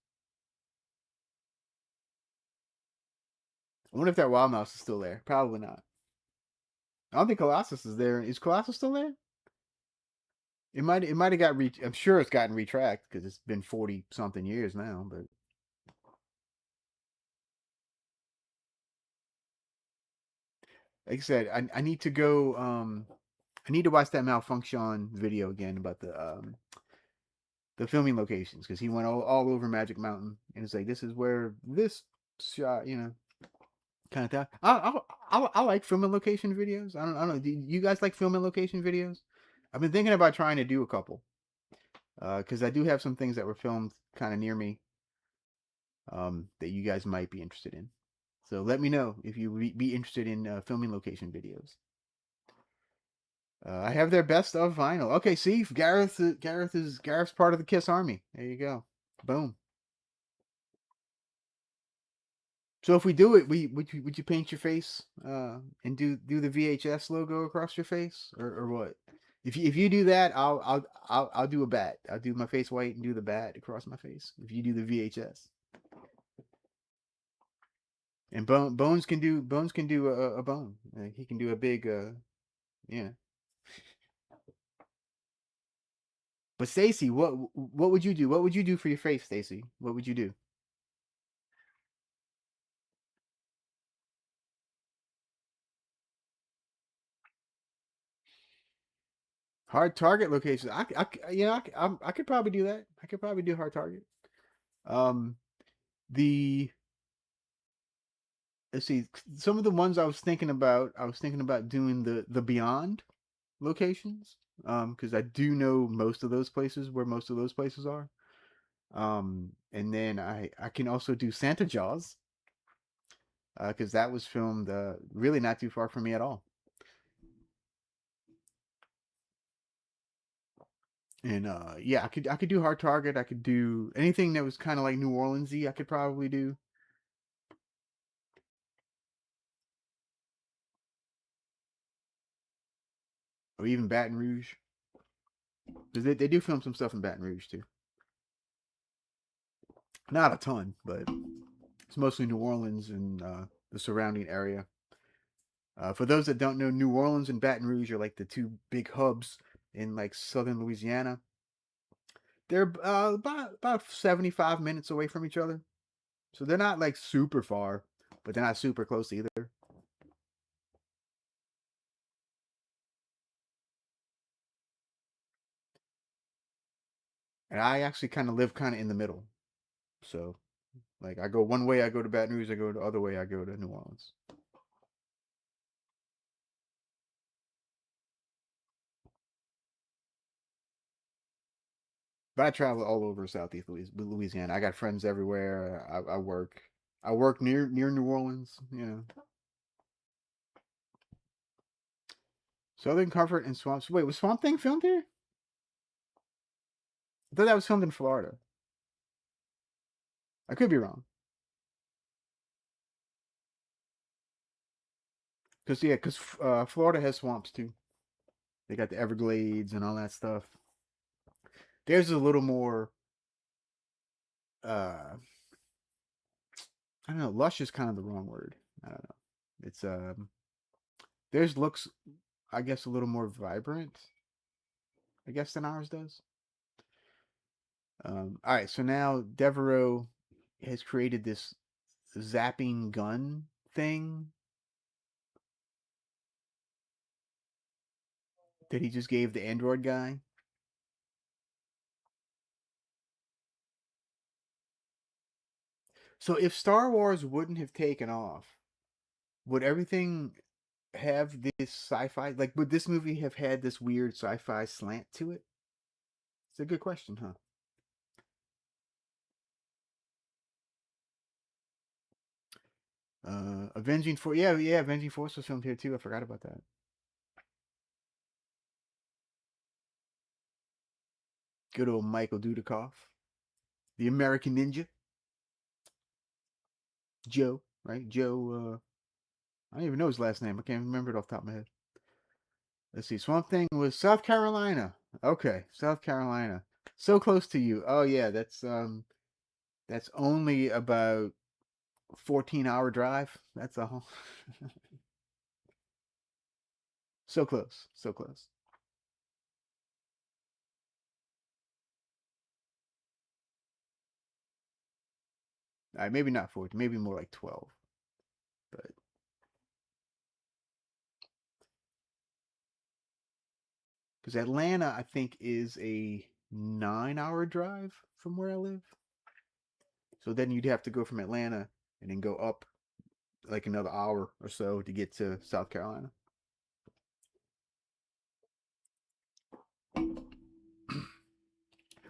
I wonder if that wild mouse is still there. Probably not. I don't think Colossus is there. Is Colossus still there? It might have got I'm sure it's gotten retracked because it's been 40 something years now, but like I said, I need to go I need to watch that malfunction video again about the filming locations because he went all over Magic Mountain and it's like this is where this shot, kind of thing. I like filming location videos. I don't know. Do you guys like filming location videos? I've been thinking about trying to do a couple because I do have some things that were filmed kind of near me that you guys might be interested in. So let me know if you be interested in filming location videos. I have their best of vinyl. Okay, see, Gareth's part of the Kiss Army. There you go. Boom. So if we do it, would you paint your face and do the VHS logo across your face or what? If you do that, I'll do a bat. I'll do my face white and do the bat across my face. If you do the VHS, and Bones can do a bone. He can do a big yeah. But Stacy, what would you do? What would you do for your face, Stacy? What would you do? Hard target locations. I could probably do that. I could probably do hard target. Um, the let's see, some of the ones I was thinking about. I was thinking about doing the Beyond locations. Because I do know most of those places where most of those places are. And then I can also do Santa Jaws. Because that was filmed really not too far from me at all. And yeah, I could do hard target. I could do anything that was kind of like New Orleansy. I could probably do, or even Baton Rouge, because they do film some stuff in Baton Rouge too. Not a ton, but it's mostly New Orleans and the surrounding area. For those that don't know, New Orleans and Baton Rouge are like the two big hubs in like southern Louisiana. They're about 75 minutes away from each other, so they're not like super far, but they're not super close either. And I actually kind of live kind of in the middle, so like I go one way, I go to Baton Rouge. I go the other way, I go to New Orleans. But I travel all over Southeast Louisiana. I got friends everywhere. I work near New Orleans. Southern Comfort and Swamps. Wait, was Swamp Thing filmed here? I thought that was filmed in Florida. I could be wrong. Because Florida has swamps too. They got the Everglades and all that stuff. There's a little more. Uh, I don't know. Lush is kind of the wrong word. I don't know. It's theirs looks, I guess, a little more vibrant, I guess, than ours does. All right, so now Devereaux has created this zapping gun thing that he just gave the android guy. So if Star Wars wouldn't have taken off, would everything have this sci-fi? Like, would this movie have had this weird sci-fi slant to it? It's a good question, huh? Avenging Force. Yeah, yeah. Avenging Force was filmed here too. I forgot about that. Good old Michael Dudikoff, the American Ninja, Joe. Right, Joe. I don't even know his last name. I can't remember it off the top of my head. Let's see. Swamp Thing was South Carolina. Okay, South Carolina. So close to you. Oh yeah, that's only about 14-hour drive. That's a so close, so close. All right, maybe not 14, maybe more like 12. But because Atlanta, I think, is a 9-hour drive from where I live. So then you'd have to go from Atlanta and then go up like another hour or so to get to South Carolina.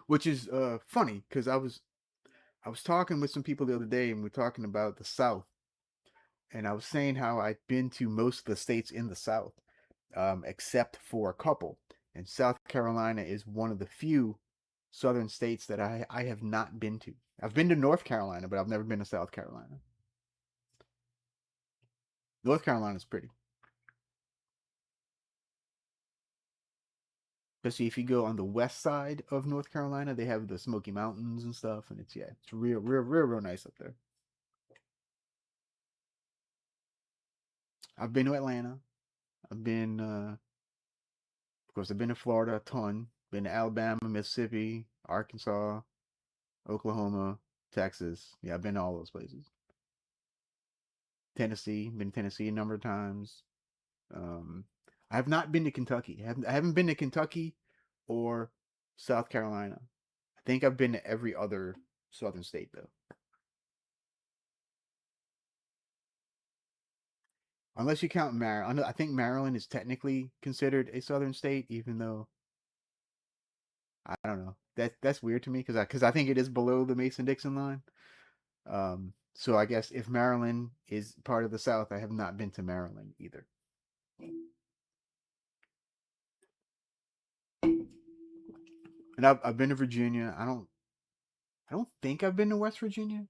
Which is funny because I was talking with some people the other day and we are talking about the South, and I was saying how I'd been to most of the states in the South, except for a couple, and South Carolina is one of the few southern states that I have not been to. I've been to North Carolina, but I've never been to South Carolina. North Carolina's pretty. Especially if you go on the west side of North Carolina, they have the Smoky Mountains and stuff, and it's, yeah, it's real, real, real, real nice up there. I've been to Atlanta. I've been, of course, I've been to Florida a ton. Been to Alabama, Mississippi, Arkansas, Oklahoma, Texas. Yeah, I've been to all those places. Tennessee, been to Tennessee a number of times. Um, I have not been to Kentucky. I haven't been to Kentucky or South Carolina. I think I've been to every other southern state though. Unless you count Maryland. I think Maryland is technically considered a southern state, even though I don't know. That's weird to me because I think it is below the Mason-Dixon line. So I guess if Maryland is part of the South, I have not been to Maryland either. And I've been to Virginia. I don't think I've been to West Virginia.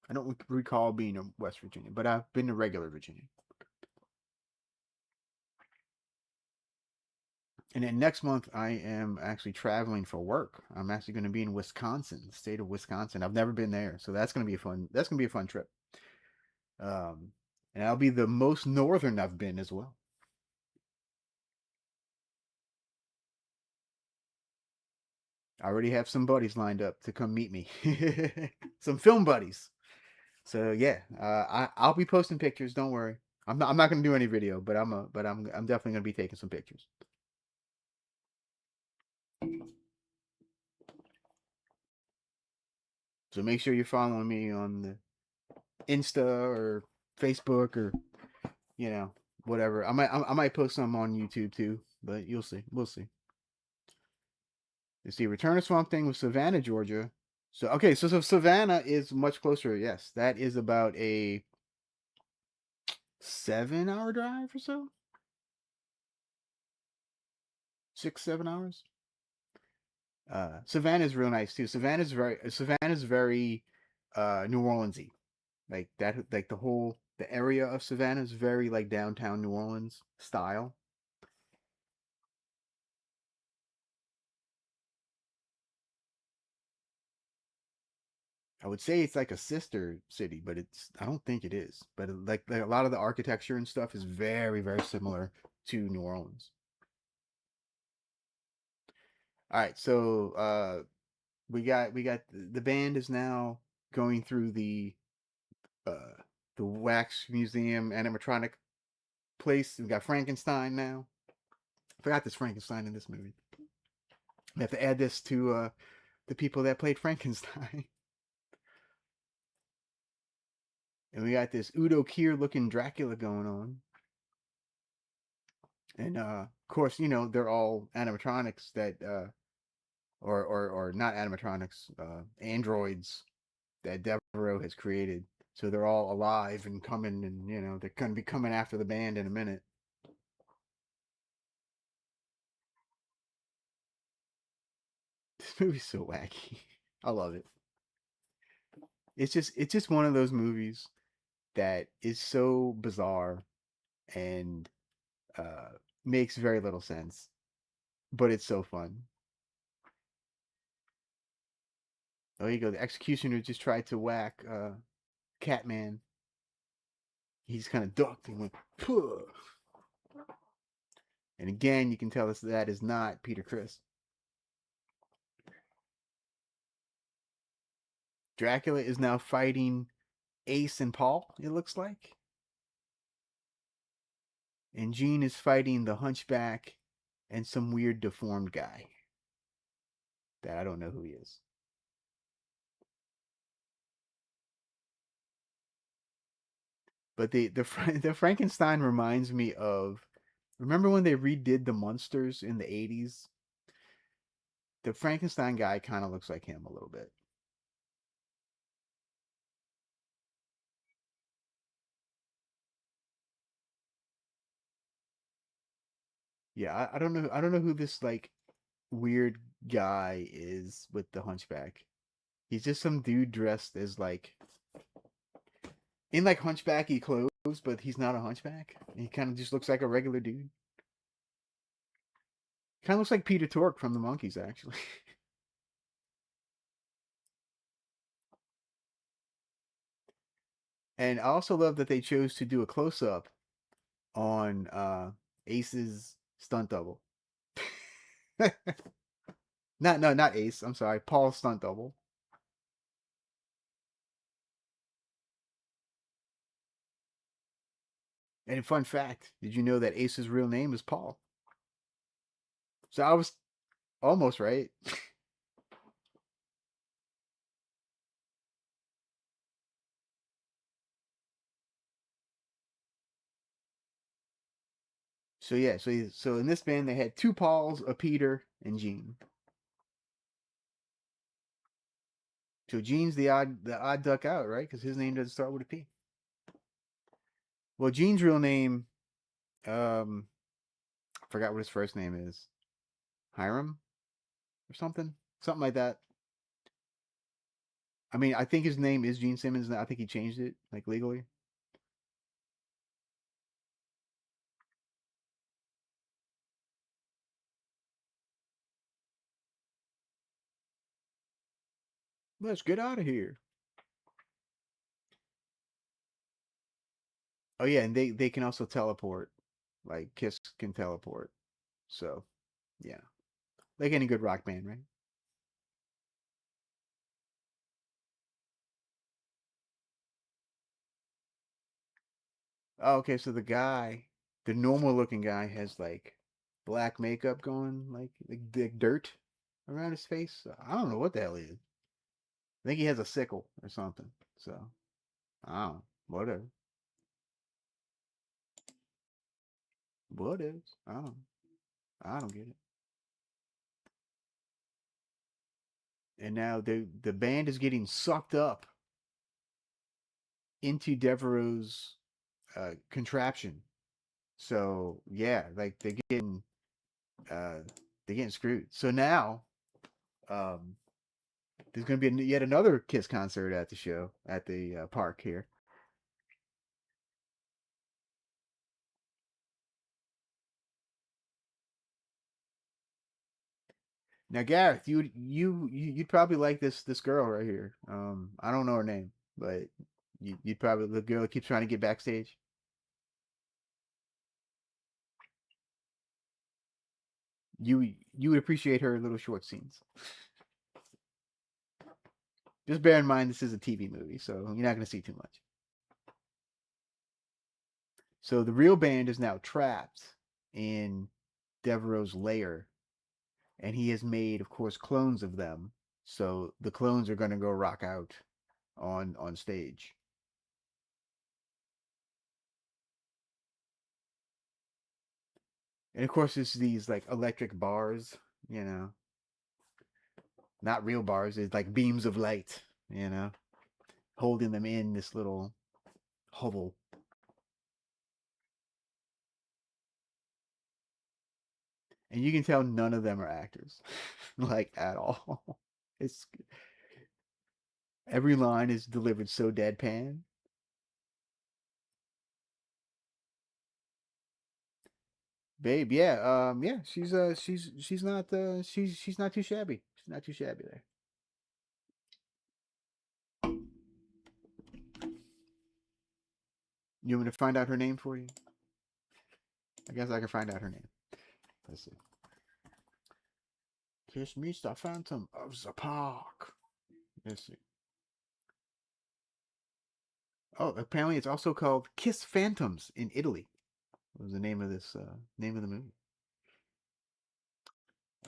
I don't recall being in West Virginia, but I've been to regular Virginia. And then next month, I am actually traveling for work. I'm actually going to be in Wisconsin, the state of Wisconsin. I've never been there, so that's going to be a fun. That's going to be a fun trip. Um, and I'll be the most northern I've been as well. I already have some buddies lined up to come meet me. Some film buddies. So yeah, I'll be posting pictures. Don't worry. I'm not gonna do any video, but I'm definitely gonna be taking some pictures. So make sure you're following me on the Insta or Facebook or you know whatever. I might post some on YouTube too, but you'll see. We'll see. You see, Return of Swamp Thing with Savannah, Georgia. So okay, so Savannah is much closer. Yes, that is about a 7-hour drive or so. 6 7 hours. Savannah's real nice too. Savannah's very New Orleansy. Like that, like the area of Savannah is very like downtown New Orleans style. I would say it's like a sister city, but it's I don't think it is. But like a lot of the architecture and stuff is very very similar to New Orleans. All right, so we got the band is now going through uh the wax museum animatronic place. We got Frankenstein now. I forgot this Frankenstein in this movie. We have to add this to the people that played Frankenstein. And we got this Udo Kier looking Dracula going on. And of course, they're all animatronics that or not animatronics, androids that Devereaux has created. So they're all alive and coming, and they're gonna be coming after the band in a minute. This movie's so wacky. I love it. It's just one of those movies that is so bizarre and uh, makes very little sense, but it's so fun. Oh, you go. The executioner just tried to whack Catman. He's kind of ducked and went, "Puh." And again, you can tell us that is not Peter Criss. Dracula is now fighting Ace and Paul, it looks like. And Jean is fighting the hunchback and some weird deformed guy that I don't know who he is. But the Frankenstein reminds me of, remember when they redid the monsters in the 80s? The Frankenstein guy kind of looks like him a little bit. Yeah, I don't know. I don't know who this like weird guy is with the hunchback. He's just some dude dressed as like in like hunchbacky clothes, but he's not a hunchback. He kind of just looks like a regular dude. Kind of looks like Peter Tork from the Monkees, actually. And I also love that they chose to do a close up on Ace's stunt double. Not Ace. I'm sorry, Paul's stunt double. And fun fact, did you know that Ace's real name is Paul? So I was almost right. So yeah, so in this band they had two Pauls, a Peter, and Gene. So Gene's the odd duck out, right? Because his name doesn't start with a P. Well, Gene's real name, um, I forgot what his first name is. Hiram or something like that. I mean, I think his name is Gene Simmons now. I think he changed it like legally. Let's get out of here. Oh yeah, and they can also teleport. Like Kiss can teleport. So yeah, like any good rock band, right? Oh, okay, so the normal looking guy has like black makeup going, like dirt around his face. I don't know what the hell he is. I think he has a sickle or something. So I don't know. Whatever. Whatever. I don't. I don't get it. And now the band is getting sucked up into Devereaux's contraption. So yeah, like uh, they're getting screwed. So now um, there's going to be yet another Kiss concert at the show at the park here. Now, Gareth, you'd probably like this girl right here. I don't know her name, but you'd probably the girl that keeps trying to get backstage. You would appreciate her little short scenes. Just bear in mind this is a TV movie, so you're not going to see too much. So the real band is now trapped in Devereaux's lair, and he has made, of course, clones of them. So the clones are going to go rock out on stage. And of course, it's these like electric bars, you know, not real bars. It's like beams of light, you know, holding them in this little hovel. And you can tell none of them are actors, like at all. It's every line is delivered so deadpan. Babe, yeah, yeah, she's not too shabby. She's not too shabby there. You want me to find out her name for you? I guess I can find out her name. Let's see. Kiss me, the Phantom of the Park. Let's see. Oh, apparently it's also called Kiss Phantoms in Italy. Was the name of this name of the movie?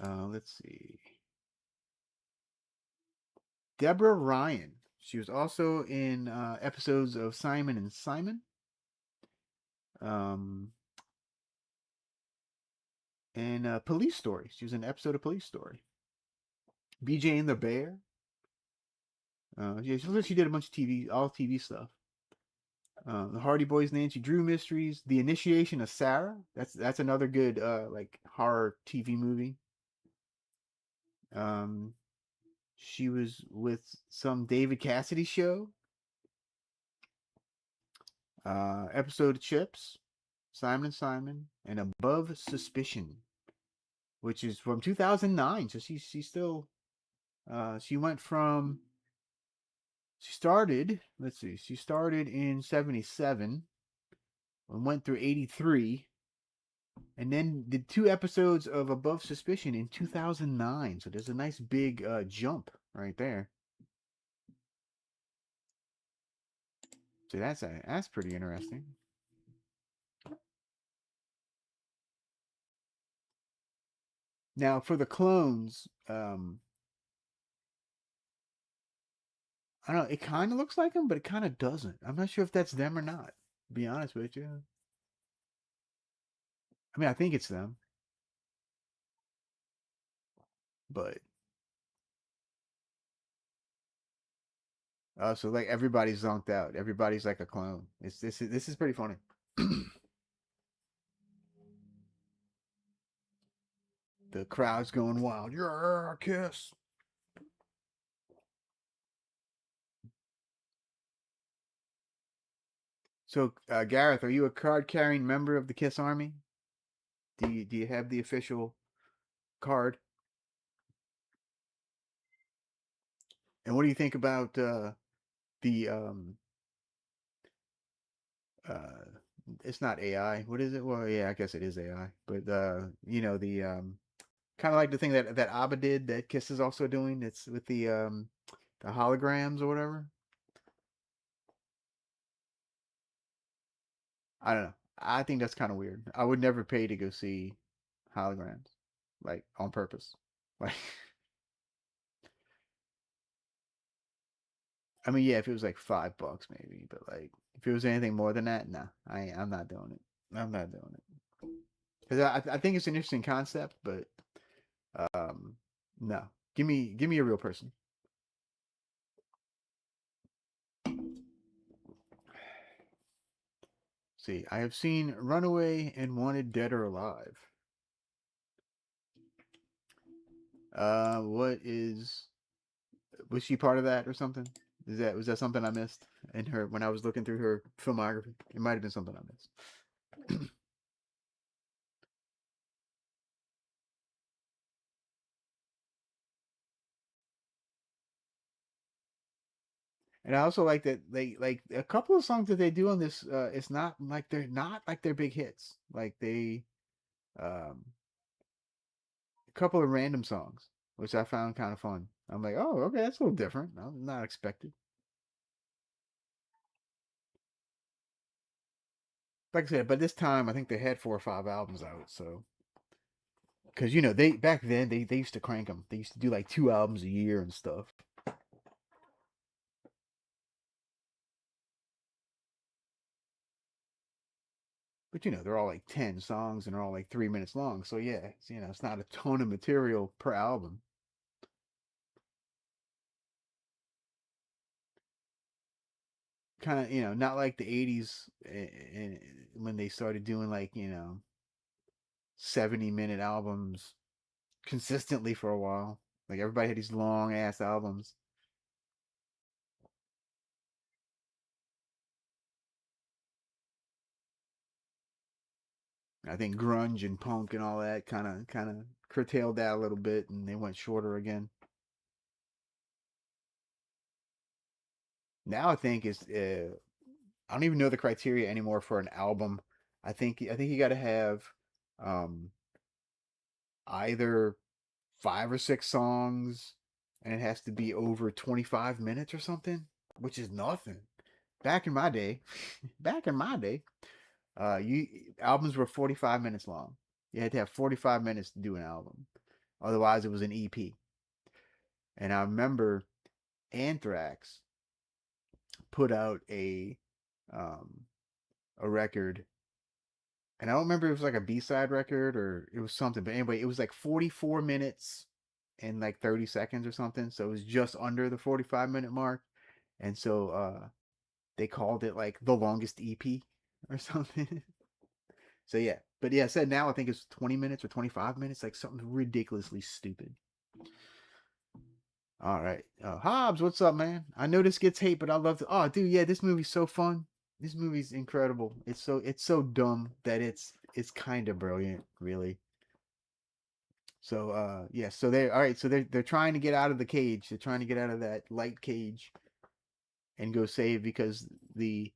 Let's see. Deborah Ryan. She was also in episodes of Simon and Simon. Um, and Police Story. She was in an episode of Police Story. BJ and the Bear. Yeah, she did a bunch of TV, all TV stuff. The Hardy Boys, Nancy Drew Mysteries, The Initiation of Sarah. That's another good like horror TV movie. Um, she was with some David Cassidy show. Episode of Chips, Simon and Simon, and Above Suspicion, which is from 2009. So she's still she went from she started, let's see, she started in 77 and went through 83 and then did 2 episodes of Above Suspicion in 2009. So there's a nice big jump right there. So that's pretty interesting. Now for the clones, I don't know. It kind of looks like them, but it kind of doesn't. I'm not sure if that's them or not. To be honest with you. I mean, I think it's them, but so like everybody's zonked out. Everybody's like a clone. It's this is pretty funny. The crowd's going wild. Yeah, Kiss. So, Gareth, are you a card-carrying member of the Kiss Army? Do you have the official card? And what do you think about the uh it's not AI. What is it? Well, yeah, I guess it is AI. But you know, the kind of like the thing that Abba did that Kiss is also doing. It's with the holograms or whatever. I don't know. I think that's kind of weird. I would never pay to go see holograms, like on purpose. Like, I mean, yeah, if it was like $5 maybe, but like if it was anything more than that, nah, I'm not doing it. I'm not doing it because I think it's an interesting concept, but um, no. Give me a real person. See, I have seen Runaway and Wanted Dead or Alive. What is was she part of that or something? Was that something I missed in her when I was looking through her filmography? It might have been something I missed. And I also like that they like a couple of songs that they do on this. It's not like they're big hits. Like um, a couple of random songs, which I found kind of fun. I'm like, oh, okay, that's a little different. I'm not expected. Like I said, but this time I think they had 4 or 5 albums out. So because they back then they used to crank them. They used to do like 2 albums a year and stuff. But they're all like 10 songs and they're all like 3 minutes long. So yeah, it's not a ton of material per album. Kind of not like the 80s when they started doing like 70-minute albums consistently for a while. Like everybody had these long ass albums. I think grunge and punk and all that kind of curtailed that a little bit, and they went shorter again. Now I think it's I don't even know the criteria anymore for an album. I think you got to have um either 5 or 6 songs, and it has to be over 25 minutes or something, which is nothing. Back in my day, back in my day, you albums were 45 minutes long. You had to have 45 minutes to do an album. Otherwise, it was an EP. And I remember Anthrax put out um, a record, and I don't remember if it was like a B-side record or it was something. But anyway, it was like 44 minutes and like 30 seconds or something. So it was just under the 45-minute mark. And so they called it like the longest EP or something. So yeah, but yeah, I said now I think it's 20 minutes or 25 minutes, like something ridiculously stupid. All right, Hobbs, what's up, man? I know this gets hate, but I love it. Oh, dude, yeah, this movie's so fun. This movie's incredible. It's so dumb that it's kind of brilliant, really. So yeah, so they all right, so they're trying to get out of the cage. They're trying to get out of that light cage and go save because the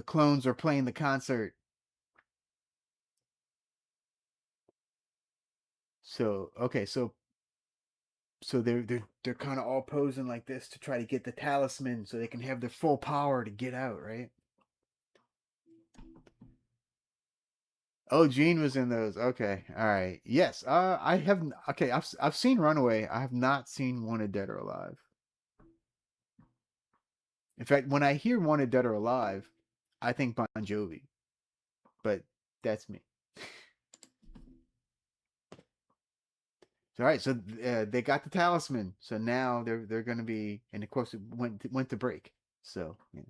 clones are playing the concert. So okay, so they're kind of all posing like this to try to get the talisman so they can have their full power to get out, right? Oh, Gene was in those. Okay, all right. Yes, I have. Okay, I've seen Runaway. I have not seen Wanted Dead or Alive. In fact, when I hear Wanted Dead or Alive, I think Bon Jovi, but that's me. All right, so they got the talisman, so now they're going to be, and of course it went to break. So, yeah.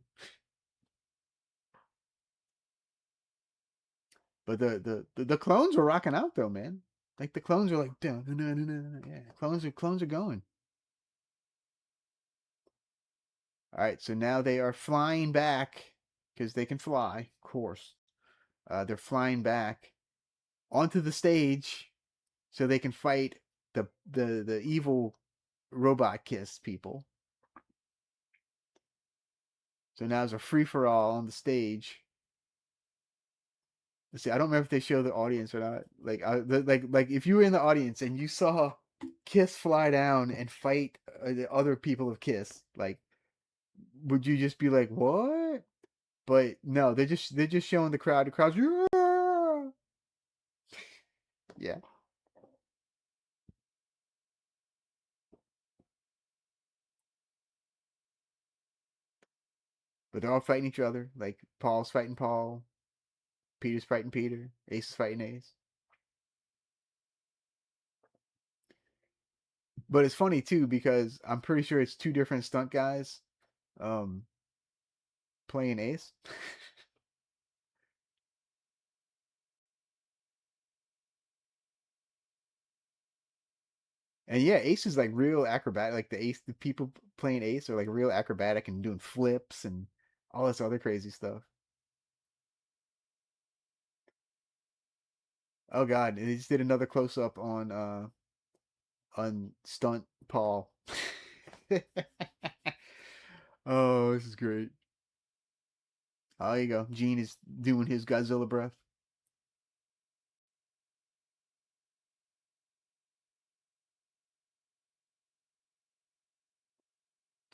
But the clones are rocking out though, man. Like the clones are like, dun, dun, dun, dun, dun. Yeah, clones are going. All right, so now they are flying back because they can fly, of course. They're flying back onto the stage so they can fight the evil robot kiss people. So now there's a free for all on the stage. Let's see, I don't remember if they show the audience or not. Like if you were in the audience and you saw Kiss fly down and fight the other people of Kiss, like would you just be like, "What?" But no, they're just showing the crowd. The crowd's yeah, yeah. But they're all fighting each other. Like Paul's fighting Paul, Peter's fighting Peter, Ace is fighting Ace. But it's funny too because I'm pretty sure it's two different stunt guys um playing Ace. And yeah, Ace is like real acrobatic. Like the people playing Ace are like real acrobatic and doing flips and all this other crazy stuff. Oh god, and they just did another close up on stunt Paul. Oh, this is great. Oh, there you go. Gene is doing his Godzilla breath.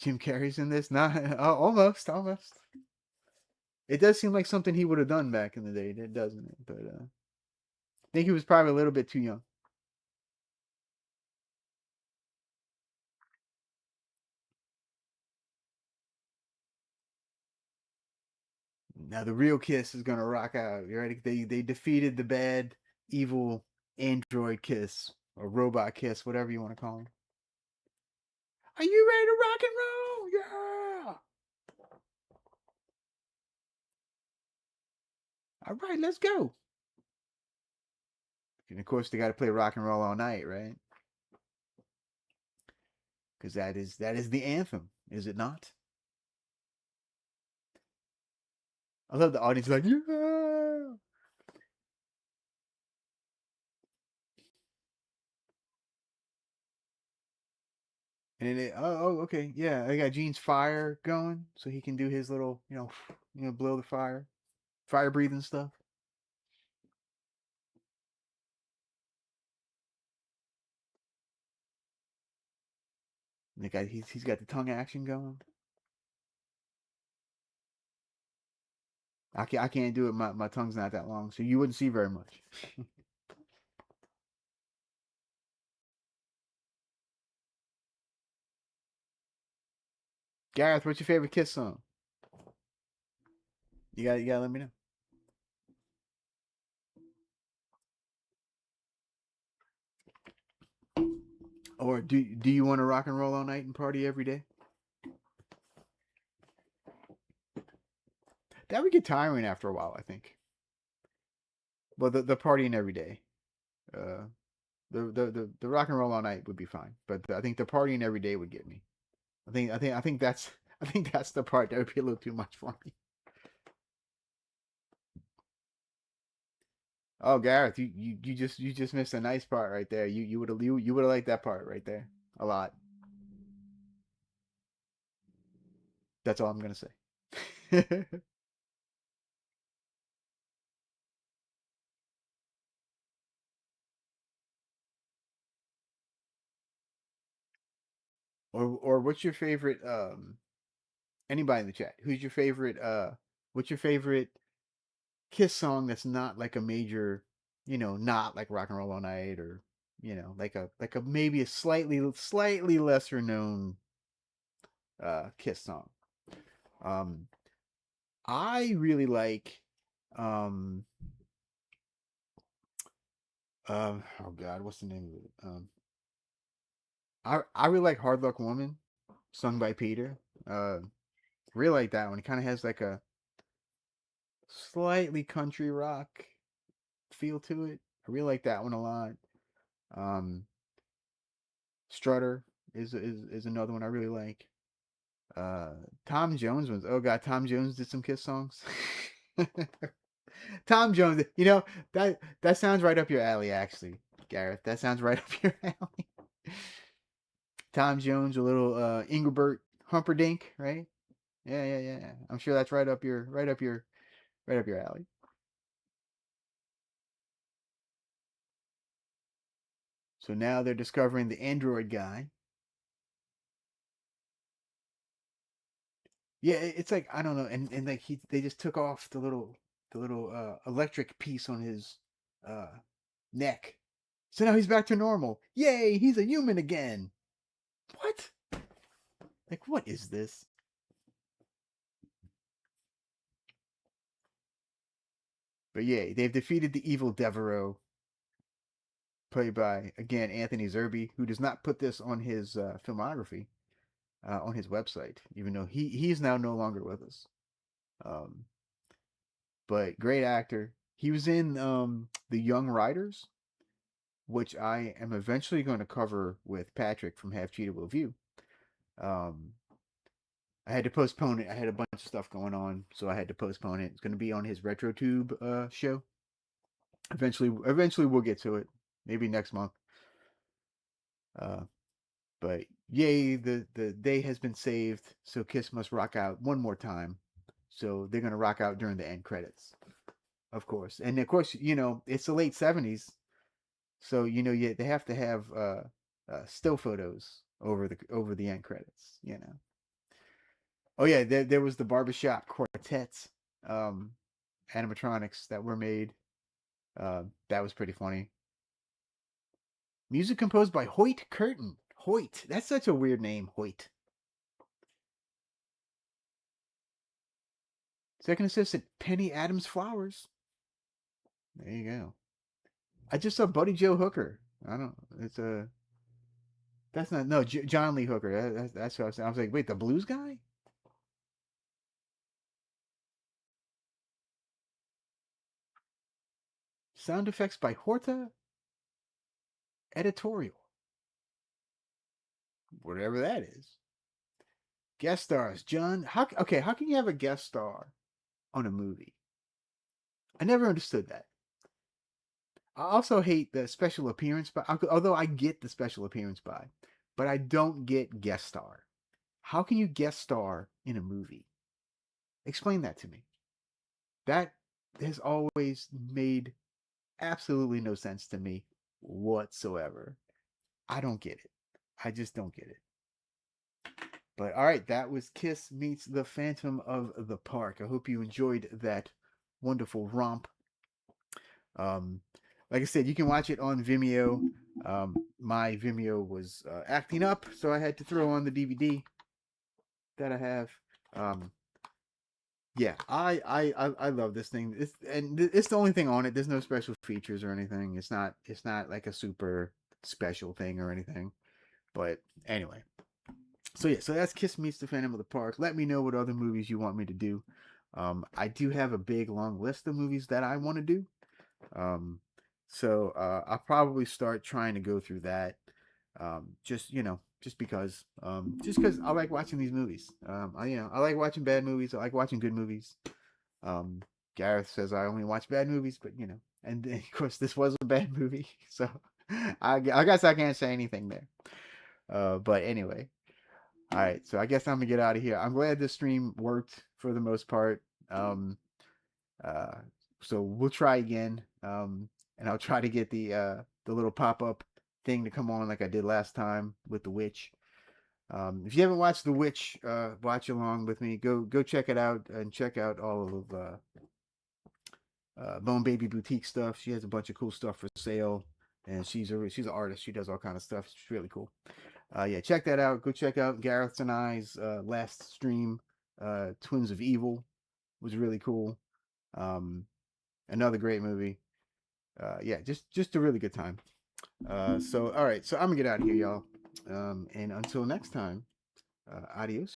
Jim Carrey's in this? Not almost, almost. It does seem like something he would have done back in the day, doesn't it? But I think he was probably a little bit too young. Now the real Kiss is gonna rock out. You ready? They defeated the bad, evil android Kiss or robot Kiss, whatever you want to call him. Are you ready to rock and roll? Yeah. All right, let's go. And of course, they got to play rock and roll all night, right? Because that is the anthem, is it not? I love the audience like yeah. And then okay, yeah. I got Gene's fire going, so he can do his little, blow the fire breathing stuff. And the guy, he's got the tongue action going. I can't do it. My tongue's not that long, so you wouldn't see very much. Gareth, what's your favorite Kiss song? You gotta let me know. Or do you want to rock and roll all night and party every day? That would get tiring after a while, I think. Well, the partying every day. Uh, the rock and roll all night would be fine, but I think the partying every day would get me. I think that's I think that's the part that would be a little too much for me. Oh, Gareth, you just missed a nice part right there. You would have liked that part right there a lot. That's all I'm gonna say. Or what's your favorite anybody in the chat? What's your favorite Kiss song that's not like a major, not like Rock and Roll All Night or like a maybe a slightly lesser known Kiss song. Um I really like um oh god, what's the name of it? I really like Hard Luck Woman, sung by Peter. Really like that one. It kind of has like a slightly country rock feel to it. I really like that one a lot. Um, Strutter is another one I really like. Uh, Tom Jones ones. Oh god, Tom Jones did some Kiss songs. Tom Jones, that sounds right up your alley, actually, Gareth. That sounds right up your alley. Tom Jones, a little Engelbert Humperdinck, right? Yeah, yeah, yeah. I'm sure that's right up your alley. So now they're discovering the android guy. Yeah, it's like I don't know, and like they just took off the little electric piece on his uh neck. So now he's back to normal. Yay, he's a human again. What? Like what is this? But yeah, they've defeated the evil Devereaux, played by again Anthony Zerbe, who does not put this on his filmography on his website, even though he's now no longer with us. Um, but great actor. He was in the Young Riders, which I am eventually going to cover with Patrick from Half Cheatable View. Um, I had to postpone it. I had a bunch of stuff going on, so I had to postpone it. It's going to be on his RetroTube show. Eventually we'll get to it. Maybe next month. Uh, But yay, the day has been saved, so Kiss must rock out one more time. So they're gonna rock out during the end credits, of course. And of course, it's the late '70s, so they have to have still photos over the end credits. Oh yeah, there was the barbershop quartets, um, animatronics that were made. That was pretty funny. Music composed by Hoyt Curtin. Hoyt. That's such a weird name, Hoyt. Second assistant, Penny Adams Flowers. There you go. I just saw Buddy Joe Hooker. I don't. It's a. That's not. No, John Lee Hooker. That's what I was saying. I was like, wait, the blues guy? Sound effects by Horta. Editorial. Whatever that is. Guest stars, John. Okay, how can you have a guest star on a movie? I never understood that. I also hate the special appearance by, although I get the special appearance by, but I don't get guest star. How can you guest star in a movie? Explain that to me. That has always made absolutely no sense to me whatsoever. I don't get it. I just don't get it. But all right, that was Kiss meets the Phantom of the Park. I hope you enjoyed that wonderful romp. Um, like I said, you can watch it on Vimeo. My Vimeo was acting up, so I had to throw on the DVD that I have. Um, yeah, I love this thing. It's the only thing on it. There's no special features or anything. It's not like a super special thing or anything. But anyway, so yeah, so that's Kiss Meets the Phantom of the Park. Let me know what other movies you want me to do. I do have a big long list of movies that I want to do. Um, so I'll probably start trying to go through that. Just because I like watching these movies. I like watching bad movies. I like watching good movies. Um, Gareth says I only watch bad movies, but and of course this was a bad movie, so I guess I can't say anything there. But anyway, all right. So I guess I'm gonna get out of here. I'm glad this stream worked for the most part. Um, uh, so we'll try again. And I'll try to get the little pop up thing to come on like I did last time with the witch. If you haven't watched The Witch, watch along with me. Go check it out and check out all of Bone Baby Boutique stuff. She has a bunch of cool stuff for sale, and she's an artist. She does all kind of stuff. It's really cool. Yeah, check that out. Go check out Gareth and I's last stream. Twins of Evil was really cool. Um, Another great movie. Yeah, just a really good time. So all right, so I'm gonna get out of here, y'all. And until next time, adios.